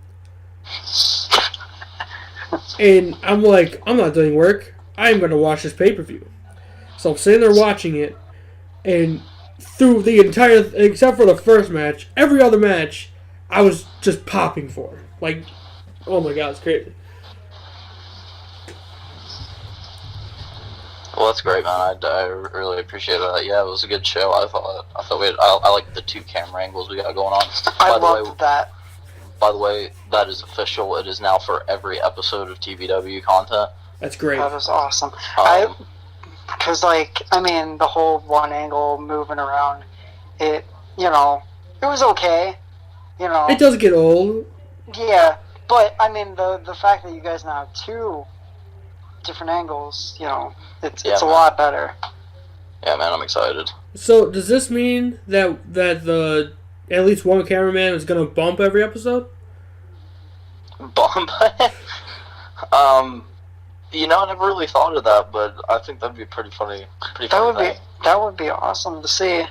[SPEAKER 1] and I'm like, I'm not doing work. I'm going to watch this pay-per-view. So I'm sitting there watching it, and through the entire, except for the first match, every other match, I was just popping for. Like, oh my god, it's crazy.
[SPEAKER 2] Well, that's great, man. I really appreciate that. Yeah, it was a good show. I thought I like the 2 camera angles we got going on.
[SPEAKER 3] I loved that.
[SPEAKER 2] By the way, that is official. It is now for every episode of TVW content.
[SPEAKER 1] That's great.
[SPEAKER 3] That was awesome. Because, the whole one angle moving around, it was okay.
[SPEAKER 1] It does get old.
[SPEAKER 3] Yeah, but, the fact that you guys now have 2 different angles, it's a lot better.
[SPEAKER 2] Yeah, man, I'm excited.
[SPEAKER 1] So, does this mean that the at least one cameraman is going to bump every episode?
[SPEAKER 2] Bump? I never really thought of that, but I think that'd be pretty funny.
[SPEAKER 3] That would be awesome to see.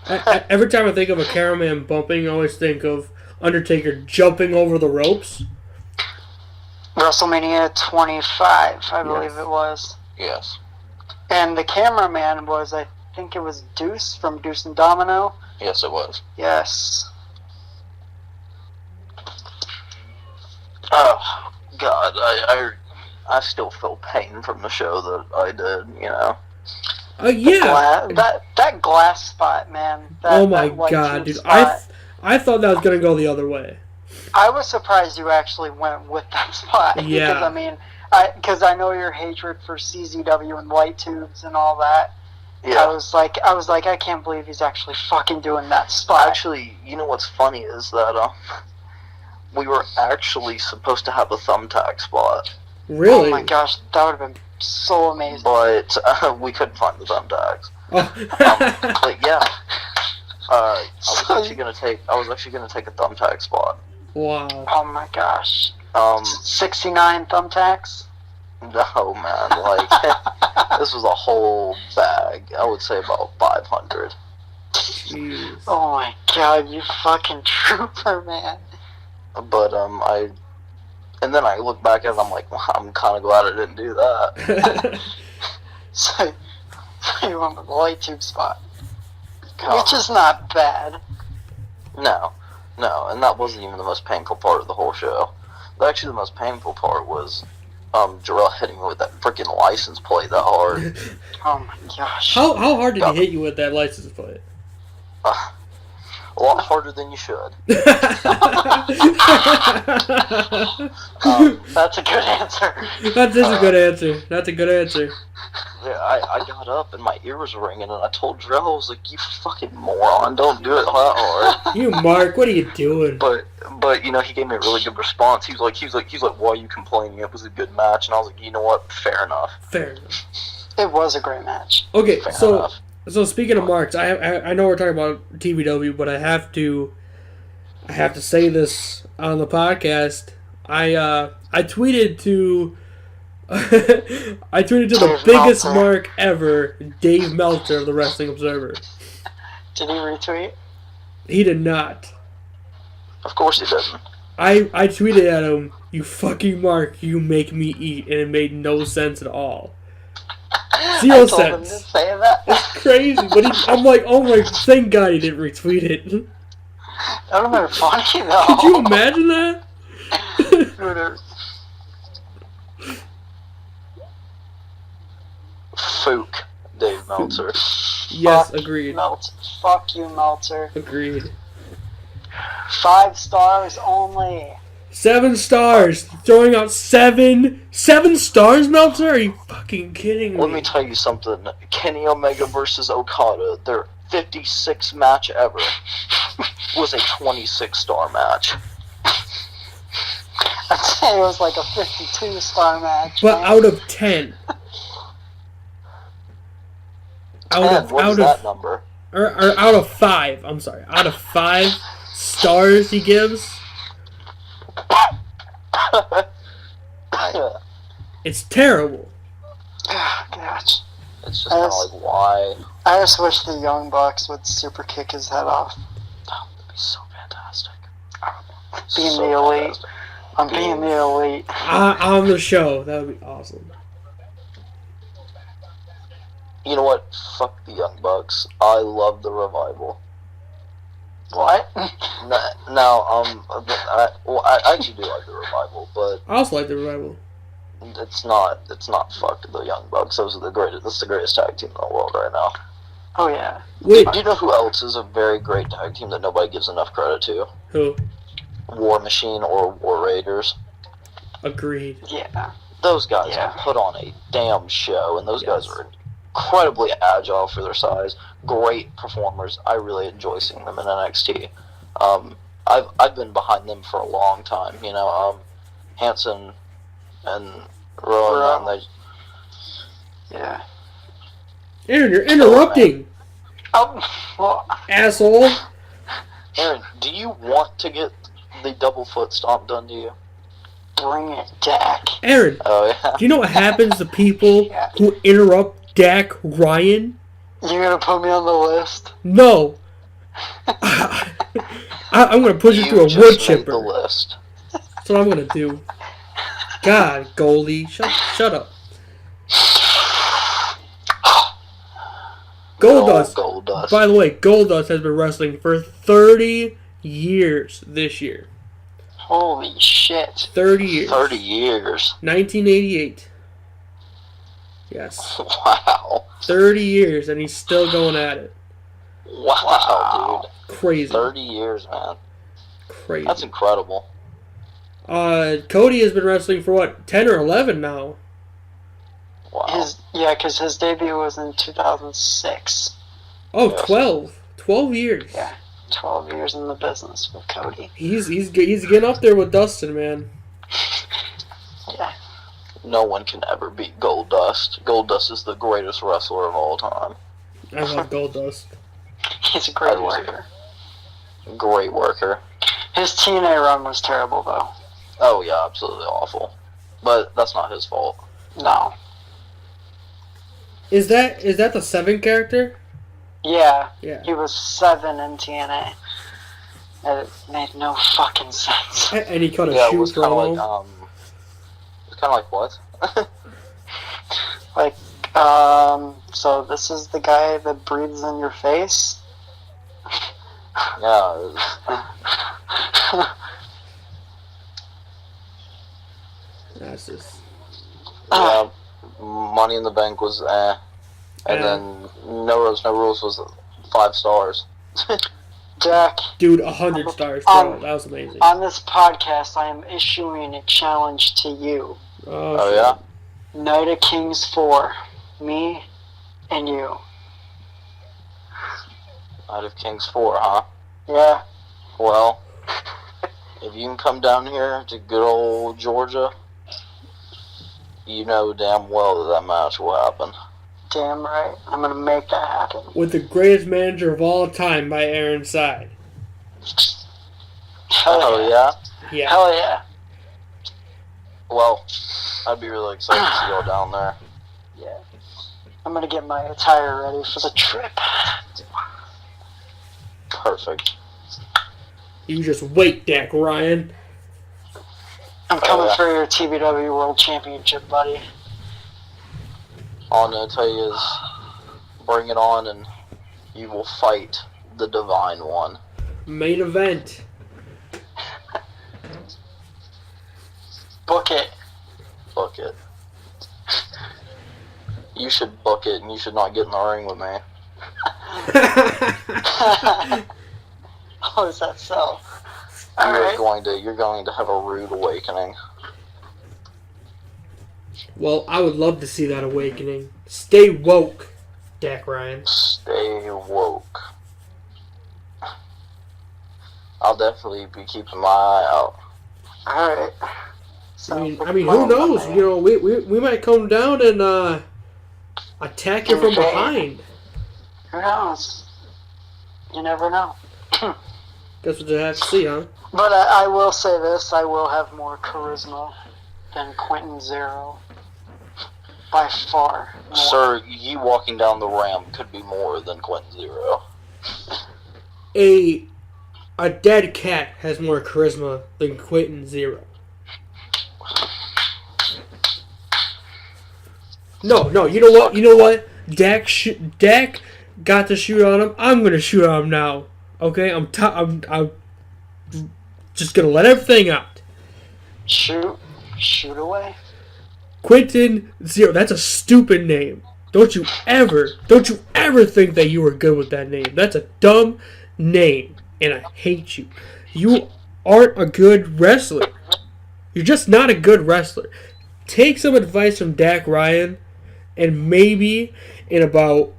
[SPEAKER 1] Every time I think of a cameraman bumping, I always think of Undertaker jumping over the ropes.
[SPEAKER 3] WrestleMania 25, I believe it was.
[SPEAKER 2] Yes.
[SPEAKER 3] And the cameraman was, I think it was Deuce from Deuce and Domino.
[SPEAKER 2] Yes, it was.
[SPEAKER 3] Yes.
[SPEAKER 2] Oh, God, I still feel pain from the show that I did,
[SPEAKER 1] Yeah.
[SPEAKER 3] That glass spot, man.
[SPEAKER 1] Oh my god, dude. I thought that was going to go the other way.
[SPEAKER 3] I was surprised you actually went with that spot.
[SPEAKER 1] Yeah.
[SPEAKER 3] Because I know your hatred for CZW and light tubes and all that.
[SPEAKER 2] Yeah.
[SPEAKER 3] I was like, I can't believe he's actually fucking doing that spot.
[SPEAKER 2] Actually, you know what's funny is that we were actually supposed to have a thumbtack spot.
[SPEAKER 1] Really?
[SPEAKER 3] Oh my gosh, that would have been so amazing.
[SPEAKER 2] But we couldn't find the thumbtacks.
[SPEAKER 1] Oh.
[SPEAKER 2] But yeah, I was actually gonna take a thumbtack spot.
[SPEAKER 1] Wow.
[SPEAKER 3] Oh my gosh. 69 thumbtacks?
[SPEAKER 2] No, man. This was a whole bag. I would say about 500.
[SPEAKER 1] Jeez.
[SPEAKER 3] Oh my god, you fucking trooper, man.
[SPEAKER 2] But, and then I look back at it, I'm like, well, I'm kind of glad I didn't do that.
[SPEAKER 3] So you went with the light tube spot. Which is not bad.
[SPEAKER 2] No, and that wasn't even the most painful part of the whole show. Actually, the most painful part was Jarrell hitting me with that freaking license plate that hard.
[SPEAKER 3] Oh my gosh.
[SPEAKER 1] How hard did he hit you with that license plate?
[SPEAKER 2] A lot harder than you should.
[SPEAKER 3] That's a good answer.
[SPEAKER 1] That is a good answer. That's a good answer.
[SPEAKER 2] Yeah, I got up and my ear was ringing, and I told Drew, I was like, "You fucking moron! Don't do it that hard."
[SPEAKER 1] You, Mark, what are you doing?
[SPEAKER 2] But you know, he gave me a really good response. He was like, "Why are you complaining? It was a good match." And I was like, "You know what? Fair enough."
[SPEAKER 1] Fair enough.
[SPEAKER 3] It was a great match.
[SPEAKER 1] Okay,
[SPEAKER 2] Fair
[SPEAKER 1] so
[SPEAKER 2] enough.
[SPEAKER 1] so speaking of Marks, I know we're talking about TVW, but I have to say this on the podcast. I tweeted to the
[SPEAKER 3] Dave
[SPEAKER 1] biggest
[SPEAKER 3] Meltzer.
[SPEAKER 1] mark ever, Dave Meltzer of the Wrestling Observer.
[SPEAKER 3] Did he retweet?
[SPEAKER 1] He did not.
[SPEAKER 2] Of course he didn't.
[SPEAKER 1] I tweeted at him, "You fucking Mark, you make me eat," and it made no sense at all. Zero
[SPEAKER 3] I told him to
[SPEAKER 1] sense.
[SPEAKER 3] say that.
[SPEAKER 1] It's crazy, but I'm like, oh my, thank God he didn't retweet it.
[SPEAKER 3] That would have been funny though.
[SPEAKER 1] Could you imagine that?
[SPEAKER 3] Would've-
[SPEAKER 2] Fook, Dave Meltzer.
[SPEAKER 1] Yes,
[SPEAKER 3] Fuck
[SPEAKER 1] agreed.
[SPEAKER 3] Fuck you, Meltzer.
[SPEAKER 1] Agreed.
[SPEAKER 3] 5 stars only.
[SPEAKER 1] 7 stars. Throwing out 7 stars, Meltzer? Are you fucking kidding me?
[SPEAKER 2] Let me tell you something. Kenny Omega versus Okada, their 56th match ever, was a 26-star match.
[SPEAKER 3] I'd say it was like a 52-star match.
[SPEAKER 1] But
[SPEAKER 3] man.
[SPEAKER 1] out of 10.
[SPEAKER 2] What is that number?
[SPEAKER 1] Or out of 5. I'm sorry. Out of 5 stars he gives, it's terrible.
[SPEAKER 3] Oh, gosh.
[SPEAKER 2] It's just kind of like, why?
[SPEAKER 3] I just wish the Young Bucks would super kick his head off.
[SPEAKER 2] Oh, that'd be so fantastic.
[SPEAKER 3] Being
[SPEAKER 2] So
[SPEAKER 3] the elite.
[SPEAKER 2] fantastic.
[SPEAKER 3] I'm being the elite.
[SPEAKER 1] On the show. That would be awesome.
[SPEAKER 2] You know what? Fuck the Young Bucks. I love the Revival.
[SPEAKER 3] What?
[SPEAKER 2] I actually do like the Revival, but
[SPEAKER 1] I also like the Revival.
[SPEAKER 2] it's not fuck the Young Bucks. Those are the greatest. That's the greatest tag team in the world right now.
[SPEAKER 3] Oh, yeah.
[SPEAKER 1] Wait,
[SPEAKER 2] Do you know who else is a very great tag team that nobody gives enough credit to?
[SPEAKER 1] who?
[SPEAKER 2] War Machine or War Raiders.
[SPEAKER 1] Agreed.
[SPEAKER 3] Yeah.
[SPEAKER 2] Those guys
[SPEAKER 3] Yeah.
[SPEAKER 2] put on a damn show, and those guys
[SPEAKER 1] Yes.
[SPEAKER 2] are incredibly agile for their size. Great performers. I really enjoy seeing them in NXT. I've been behind them for a long time. You know, Hanson and Rowan.
[SPEAKER 3] Bro. Yeah.
[SPEAKER 1] Aaron, you're interrupting,
[SPEAKER 3] Oh, well,
[SPEAKER 1] asshole.
[SPEAKER 2] Aaron, do you want to get the double foot stomp done to you?
[SPEAKER 3] bring it, Dak.
[SPEAKER 1] Aaron,
[SPEAKER 2] Oh yeah.
[SPEAKER 1] do you know what happens to people
[SPEAKER 3] Yeah.
[SPEAKER 1] who interrupt Dak Ryan?
[SPEAKER 3] You gonna put me on the list?
[SPEAKER 1] No. I'm going to push you through a
[SPEAKER 2] just
[SPEAKER 1] wood
[SPEAKER 2] made
[SPEAKER 1] chipper.
[SPEAKER 2] the list.
[SPEAKER 1] That's what I'm going to do. God, Goldie, shut up. Goldust.
[SPEAKER 2] Goldust.
[SPEAKER 1] By the way, Goldust has been wrestling for 30 years this year.
[SPEAKER 3] Holy shit.
[SPEAKER 1] 30 years.
[SPEAKER 2] 30 years.
[SPEAKER 1] 1988. Yes.
[SPEAKER 2] Wow.
[SPEAKER 1] 30 years, and he's still going at it.
[SPEAKER 2] Wow, dude.
[SPEAKER 1] Crazy.
[SPEAKER 2] 30 years, man.
[SPEAKER 1] Crazy.
[SPEAKER 2] That's incredible.
[SPEAKER 1] Cody has been wrestling for what, 10 or 11 now?
[SPEAKER 2] Wow.
[SPEAKER 3] Because his debut was in 2006.
[SPEAKER 1] Oh,
[SPEAKER 2] Yes.
[SPEAKER 1] 12. 12 years.
[SPEAKER 3] Yeah. 12 years in the business with Cody.
[SPEAKER 1] He's getting up there with Dustin, man.
[SPEAKER 3] Yeah.
[SPEAKER 2] No one can ever beat Goldust. Goldust is the greatest wrestler of all time.
[SPEAKER 1] I love Goldust.
[SPEAKER 3] He's a great
[SPEAKER 2] I do too.
[SPEAKER 3] worker.
[SPEAKER 2] Great worker.
[SPEAKER 3] His TNA run was terrible, though.
[SPEAKER 2] Oh, yeah, absolutely awful. But that's not his fault.
[SPEAKER 3] No.
[SPEAKER 1] Is that the 7 character?
[SPEAKER 3] Yeah.
[SPEAKER 1] Yeah.
[SPEAKER 3] He was 7 in TNA. It made no fucking sense.
[SPEAKER 1] And he cut a
[SPEAKER 2] Yeah, it
[SPEAKER 1] shoe
[SPEAKER 2] was kind of
[SPEAKER 1] promo.
[SPEAKER 2] like, it's kind of like what?
[SPEAKER 3] Like, so this is the guy that breathes in your face?
[SPEAKER 2] Yeah, it was,
[SPEAKER 1] That's just...
[SPEAKER 2] yeah, Money in the Bank was and
[SPEAKER 1] Yeah.
[SPEAKER 2] then No Rules, No Rules was 5 stars.
[SPEAKER 3] Jack,
[SPEAKER 1] Dude, 100 stars, bro. That was amazing.
[SPEAKER 3] On this podcast, I am issuing a challenge to you.
[SPEAKER 2] Oh yeah?
[SPEAKER 3] Knight of Kings 4. Me and you.
[SPEAKER 2] Knight of Kings 4, huh?
[SPEAKER 3] Yeah.
[SPEAKER 2] Well, if you can come down here to good old Georgia, you know damn well that match will happen.
[SPEAKER 3] Damn right. I'm going to make that happen.
[SPEAKER 1] With the greatest manager of all time by Aaron's side.
[SPEAKER 3] Hell
[SPEAKER 2] yeah?
[SPEAKER 1] Yeah.
[SPEAKER 3] Hell yeah.
[SPEAKER 2] Well, I'd be really excited to see y'all down there.
[SPEAKER 3] Yeah. I'm going to get my attire ready for the trip.
[SPEAKER 2] Perfect.
[SPEAKER 1] You just wait, Dak Ryan.
[SPEAKER 3] I'm coming for your TBW World Championship, buddy.
[SPEAKER 2] All I'm going to tell you is, bring it on and you will fight the Divine One.
[SPEAKER 1] Main event.
[SPEAKER 3] Book it.
[SPEAKER 2] Book it. You should book it and you should not get in the ring with me.
[SPEAKER 3] Oh, is that so?
[SPEAKER 2] You're going to have a rude awakening.
[SPEAKER 1] Well, I would love to see that awakening. Stay woke, Dak Ryan.
[SPEAKER 2] Stay woke. I'll definitely be keeping my eye out.
[SPEAKER 3] Alright.
[SPEAKER 1] I mean, who knows? You know, we might come down and attack you from behind.
[SPEAKER 3] Who knows? You never know.
[SPEAKER 1] Guess we'll just have to see, huh?
[SPEAKER 3] But I will say this, I will have more charisma than Quentin Zero. By far more.
[SPEAKER 2] Sir, you walking down the ramp could be more than Quentin Zero.
[SPEAKER 1] A dead cat has more charisma than Quentin Zero. No, you know what? Dak got to shoot on him. I'm gonna shoot on him now. Okay, I'm just gonna let everything out.
[SPEAKER 3] Shoot away.
[SPEAKER 1] Quentin Zero. That's a stupid name. Don't you ever think that you were good with that name. That's a dumb name, and I hate you. You aren't a good wrestler. You're just not a good wrestler. Take some advice from Dak Ryan, and maybe in about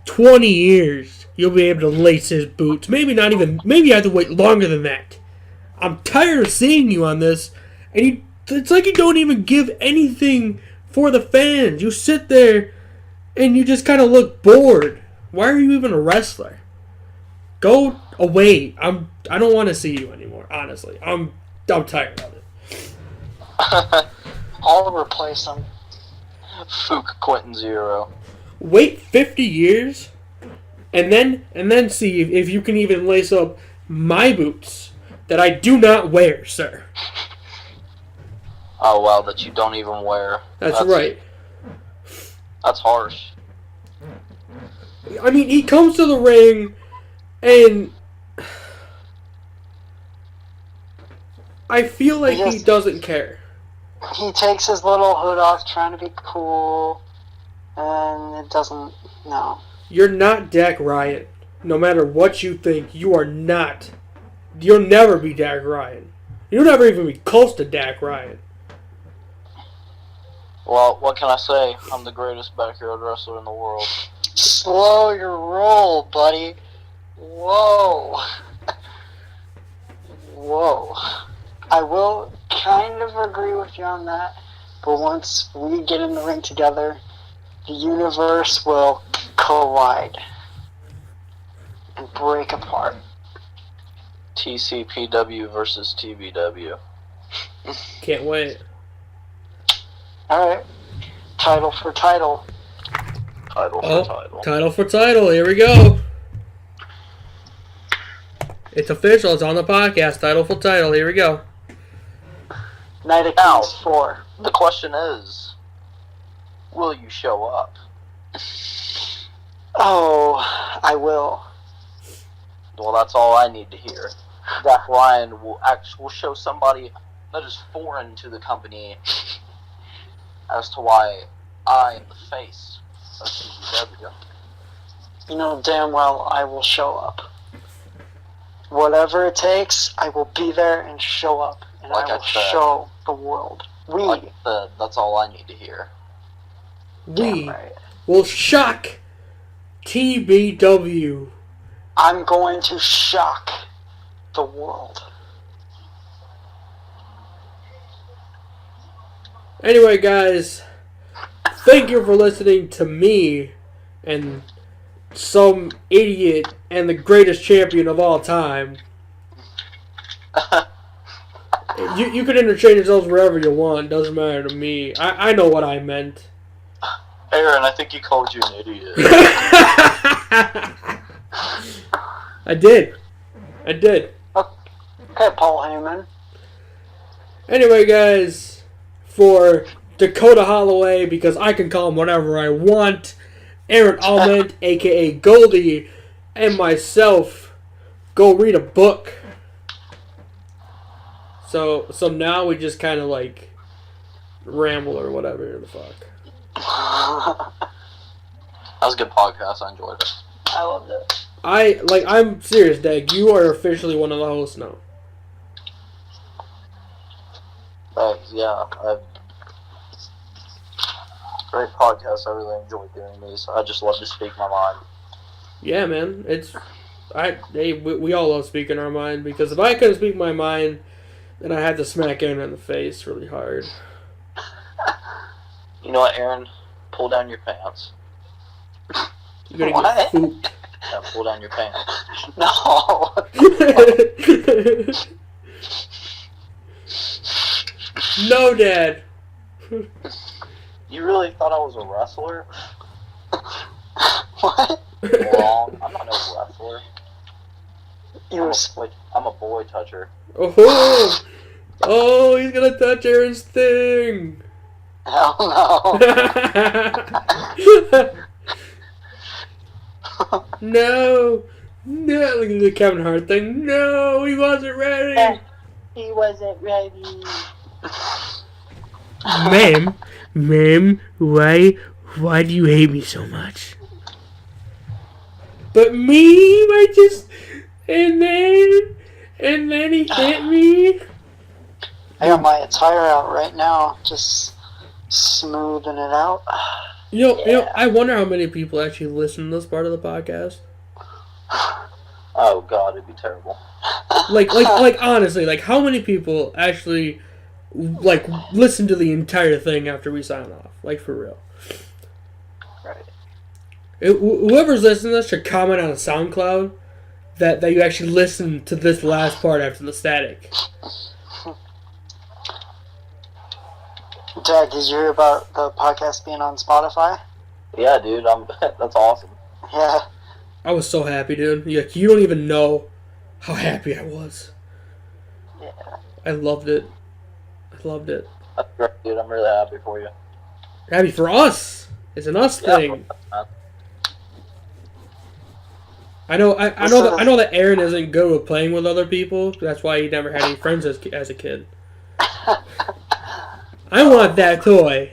[SPEAKER 1] 20 years, you'll be able to lace his boots. Maybe you have to wait longer than that. I'm tired of seeing you on this, and it's like you don't even give anything for the fans. You sit there, and you just kind of look bored. Why are you even a wrestler? Go away. I don't want to see you anymore, honestly. I'm tired of it.
[SPEAKER 3] I'll replace him.
[SPEAKER 2] Fook Quentin Zero.
[SPEAKER 1] Wait 50 years, and then see if you can even lace up my boots that I do not wear, sir.
[SPEAKER 2] Oh wow, that you don't even wear.
[SPEAKER 1] That's right.
[SPEAKER 2] That's harsh.
[SPEAKER 1] I mean, he comes to the ring, and I feel like he doesn't care.
[SPEAKER 3] He takes his little hood off trying to be cool, and it doesn't, no.
[SPEAKER 1] You're not Dak Ryan. No matter what you think, you are not. You'll never be Dak Ryan. You'll never even be close to Dak Ryan.
[SPEAKER 2] Well, what can I say? I'm the greatest backyard wrestler in the world.
[SPEAKER 3] Slow your roll, buddy. Whoa. Whoa. I will kind of agree with you on that, but once we get in the ring together, the universe will collide and break apart.
[SPEAKER 2] TCPW versus TBW.
[SPEAKER 1] Can't wait.
[SPEAKER 3] Alright. Title for title.
[SPEAKER 1] Title for title. Here we go. It's official. It's on the podcast. Title for title. Here we go.
[SPEAKER 3] Knight of Kings 4.
[SPEAKER 2] The question is, will you show up?
[SPEAKER 3] Oh, I will.
[SPEAKER 2] Well, that's all I need to hear. Dak Ryan will show somebody that is foreign to the company as to why I am the face of CW.
[SPEAKER 3] You know damn well I will show up. whatever it takes, I will be there and show up, and
[SPEAKER 2] Like
[SPEAKER 3] I will
[SPEAKER 2] I said.
[SPEAKER 3] show the world.
[SPEAKER 2] Like I said, that's all I need to hear.
[SPEAKER 1] We
[SPEAKER 3] right.
[SPEAKER 1] will shock TBW.
[SPEAKER 3] I'm going to shock the world.
[SPEAKER 1] Anyway, guys, thank you for listening to me and some idiot and the greatest champion of all time. You can interchange yourselves wherever you want. Doesn't matter to me. I know what I meant.
[SPEAKER 2] Aaron, I think he called you an idiot.
[SPEAKER 1] I did.
[SPEAKER 3] Okay, Paul Heyman.
[SPEAKER 1] Anyway, guys, for Dakota Holloway, because I can call him whatever I want, Aaron Aument, a.k.a. Goldie, and myself, go read a book. So now we just kind of like ramble or whatever the fuck.
[SPEAKER 2] That was a good podcast. I enjoyed it.
[SPEAKER 3] I loved it.
[SPEAKER 1] I'm serious, Dag. You are officially one of the hosts now.
[SPEAKER 2] Thanks. Yeah, great podcast. I really enjoy doing these. I just love to speak my mind.
[SPEAKER 1] Yeah, man. We all love speaking our mind, because if I couldn't speak my mind, then I had to smack Aaron in the face really hard.
[SPEAKER 2] You know what, Aaron? Pull down your pants.
[SPEAKER 1] You're gonna
[SPEAKER 3] What?
[SPEAKER 1] get pooped.
[SPEAKER 2] Yeah, pull down your pants.
[SPEAKER 3] No.
[SPEAKER 1] No, Dad.
[SPEAKER 2] You really thought I was a wrestler?
[SPEAKER 3] What?
[SPEAKER 2] Wrong. I'm not no wrestler. I'm a boy toucher.
[SPEAKER 1] Oh, he's gonna touch Aaron's thing.
[SPEAKER 3] Hell no.
[SPEAKER 1] No. Look at the Kevin Hart thing. No, he wasn't ready.
[SPEAKER 3] He wasn't ready.
[SPEAKER 1] Ma'am, why do you hate me so much? But me, and then he hit me.
[SPEAKER 3] I got my attire out right now, just smoothing it out.
[SPEAKER 1] You know, I wonder how many people actually listen to this part of the podcast.
[SPEAKER 2] Oh God, it'd be terrible.
[SPEAKER 1] Like honestly, like how many people actually like listen to the entire thing after we sign off? Like for real.
[SPEAKER 3] Right.
[SPEAKER 1] Whoever's listening to this should comment on SoundCloud that you actually listen to this last part after the static.
[SPEAKER 3] Dad, did you hear about the podcast being on Spotify?
[SPEAKER 2] Yeah, dude. That's awesome.
[SPEAKER 3] Yeah.
[SPEAKER 1] I was so happy, dude. You don't even know how happy I was.
[SPEAKER 3] Yeah.
[SPEAKER 1] I loved it.
[SPEAKER 2] That's great, dude. I'm really happy for you.
[SPEAKER 1] Happy for us. It's an us thing. I know that Aaron isn't good with playing with other people. That's why he never had any friends as a kid. I want that toy.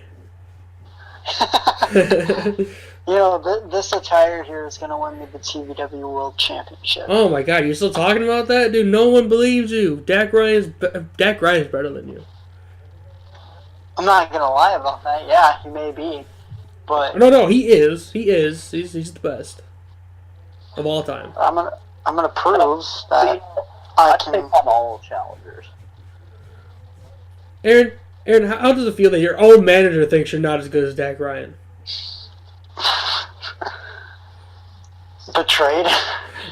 [SPEAKER 3] You know, this attire here is going to win me the TVW World Championship.
[SPEAKER 1] Oh my God, you're still talking about that? Dude, no one believes you. Dak Ryan's better than you.
[SPEAKER 3] I'm not going to lie about that. Yeah, he may be. But
[SPEAKER 1] No, he is. He's the best of all time.
[SPEAKER 3] I'm gonna prove that I
[SPEAKER 2] take
[SPEAKER 3] can.
[SPEAKER 2] on all challengers.
[SPEAKER 1] Aaron, how does it feel that your own manager thinks you're not as good as Dak Ryan?
[SPEAKER 3] Betrayed.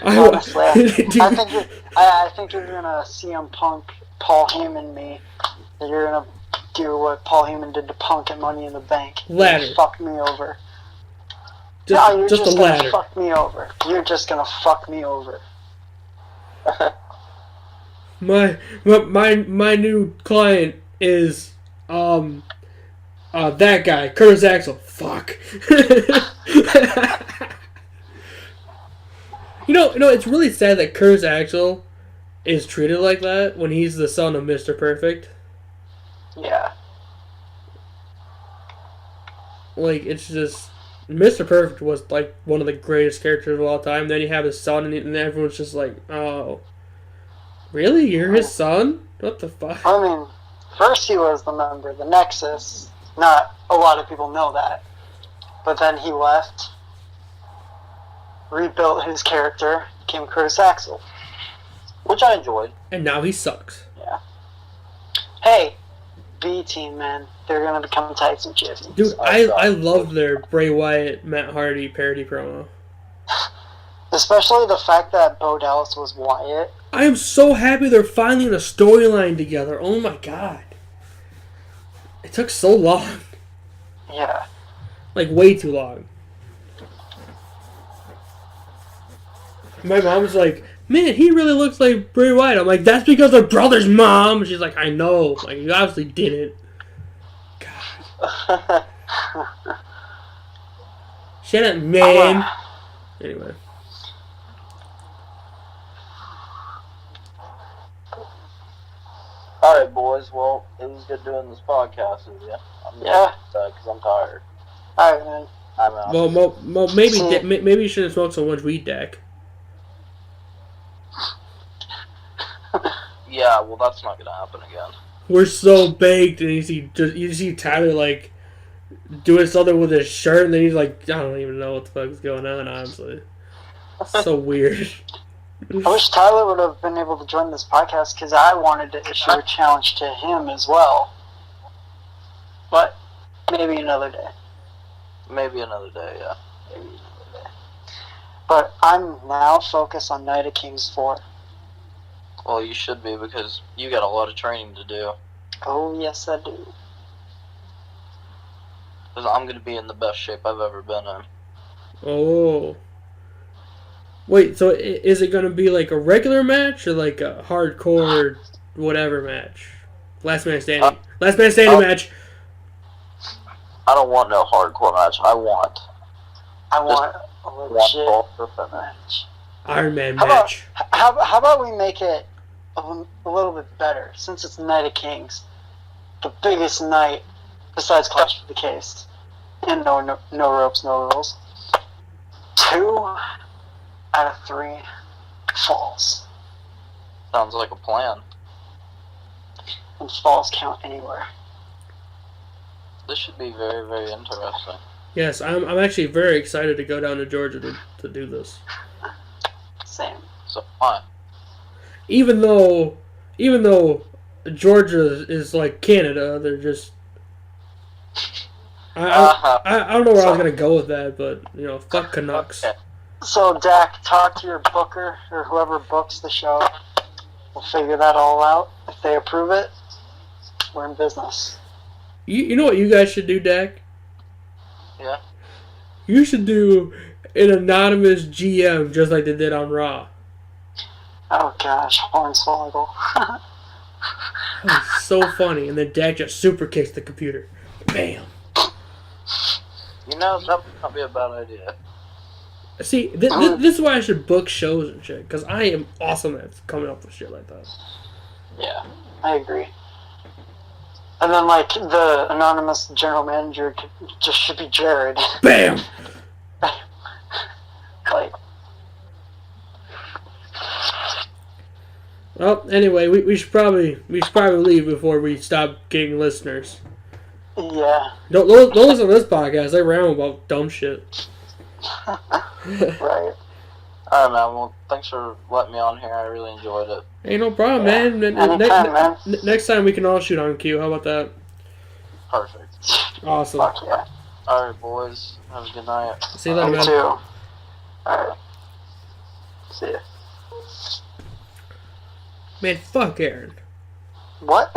[SPEAKER 1] Honestly,
[SPEAKER 3] I think you're gonna CM Punk, Paul Heyman me. That you're gonna do what Paul Heyman did to Punk at Money in the Bank.
[SPEAKER 1] Ladder.
[SPEAKER 3] Fuck me over.
[SPEAKER 1] Just a ladder.
[SPEAKER 3] Gonna fuck me over. You're just gonna fuck me over.
[SPEAKER 1] My new client is that guy, Curtis Axel. Fuck. You know, it's really sad that Curtis Axel is treated like that when he's the son of Mr. Perfect.
[SPEAKER 3] Yeah.
[SPEAKER 1] Like, it's just... Mr. Perfect was, like, one of the greatest characters of all time. Then you have his son, and everyone's just like, oh... Really? You're his son? What the fuck?
[SPEAKER 3] I mean, first he was the member of the Nexus. Not a lot of people know that. But then he left, rebuilt his character, became Curtis Axel.
[SPEAKER 2] Which I enjoyed.
[SPEAKER 1] And now he sucks.
[SPEAKER 3] Yeah. Hey, B team, man. They're going to become tag team champions.
[SPEAKER 1] Dude, I love their Bray Wyatt, Matt Hardy parody promo.
[SPEAKER 3] Especially the fact that Bo Dallas was Wyatt.
[SPEAKER 1] I am so happy they're finally in a storyline together. Oh my god. It took so long.
[SPEAKER 3] Yeah.
[SPEAKER 1] Like, way too long. My mom's like, man, he really looks like Bray Wyatt. I'm like, that's because they're brothers, Mom. She's like, I know. Like, you obviously didn't. God. Shut up, man. Anyway.
[SPEAKER 2] Alright, boys. Well, it was good doing this podcast with you.
[SPEAKER 3] Yeah.
[SPEAKER 2] Because I'm tired.
[SPEAKER 3] Alright, man.
[SPEAKER 2] I'm out.
[SPEAKER 1] Well, maybe you shouldn't smoke so much weed, Dak.
[SPEAKER 2] Yeah, well, that's not going to happen again.
[SPEAKER 1] We're so baked, and you see Tyler like doing something with his shirt, and then he's like, I don't even know what the fuck is going on. Honestly, so weird.
[SPEAKER 3] I wish Tyler would have been able to join this podcast because I wanted to issue a challenge to him as well. But maybe another day.
[SPEAKER 2] Maybe another day, yeah.
[SPEAKER 3] Maybe another day. But I'm now focused on Night of Kings 4.
[SPEAKER 2] Well, you should be because you got a lot of training to do.
[SPEAKER 3] Oh, yes, I do.
[SPEAKER 2] Because I'm going to be in the best shape I've ever been in.
[SPEAKER 1] Oh. Wait, so is it going to be like a regular match or like a hardcore whatever match? Last man standing. Last man standing match.
[SPEAKER 2] I don't want no hardcore match. I want
[SPEAKER 3] a legit match.
[SPEAKER 1] Iron Man match.
[SPEAKER 3] How about we make it a little bit better, since it's Night of Kings, the biggest night besides Clash for the Case, and no ropes, no rules. 2 out of 3 falls,
[SPEAKER 2] Sounds like a plan.
[SPEAKER 3] and falls count anywhere.
[SPEAKER 2] This should be very, very interesting.
[SPEAKER 1] Yes, I'm actually very excited to go down to Georgia to do this.
[SPEAKER 3] Same.
[SPEAKER 2] So, fine.
[SPEAKER 1] Even though Georgia is like Canada, they're just. I don't know where I was gonna go with that, but fuck Canucks.
[SPEAKER 2] Okay.
[SPEAKER 3] So, Dak, talk to your booker or whoever books the show. We'll figure that all out. If they approve it, we're in business.
[SPEAKER 1] You know what you guys should do, Dak?
[SPEAKER 2] Yeah.
[SPEAKER 1] You should do an anonymous GM just like they did on Raw.
[SPEAKER 3] Oh gosh, Hornswoggle.
[SPEAKER 1] That was so funny. And then Dak just super kicks the computer. Bam.
[SPEAKER 2] That would not be a bad idea.
[SPEAKER 1] See, this is why I should book shows and shit, because I am awesome at coming up with shit like that.
[SPEAKER 3] Yeah, I agree. And then, like, the anonymous general manager just should be Jared.
[SPEAKER 1] Bam!
[SPEAKER 3] Like.
[SPEAKER 1] Well, anyway, we should probably leave before we stop getting listeners.
[SPEAKER 3] Yeah.
[SPEAKER 1] Don't listen to this podcast. They ramble about dumb shit.
[SPEAKER 3] Right.
[SPEAKER 2] Alright, man. Well, thanks for letting me on here. I really enjoyed it.
[SPEAKER 1] Hey, no problem, man.
[SPEAKER 3] Anytime, man.
[SPEAKER 1] Next time we can all shoot on cue. How about that?
[SPEAKER 2] Perfect.
[SPEAKER 1] Awesome.
[SPEAKER 3] Fuck yeah.
[SPEAKER 2] Alright, boys. Have a good night.
[SPEAKER 1] See you later,
[SPEAKER 3] Me
[SPEAKER 1] man.
[SPEAKER 3] too. Alright. See ya.
[SPEAKER 1] Man, fuck Aaron.
[SPEAKER 3] What?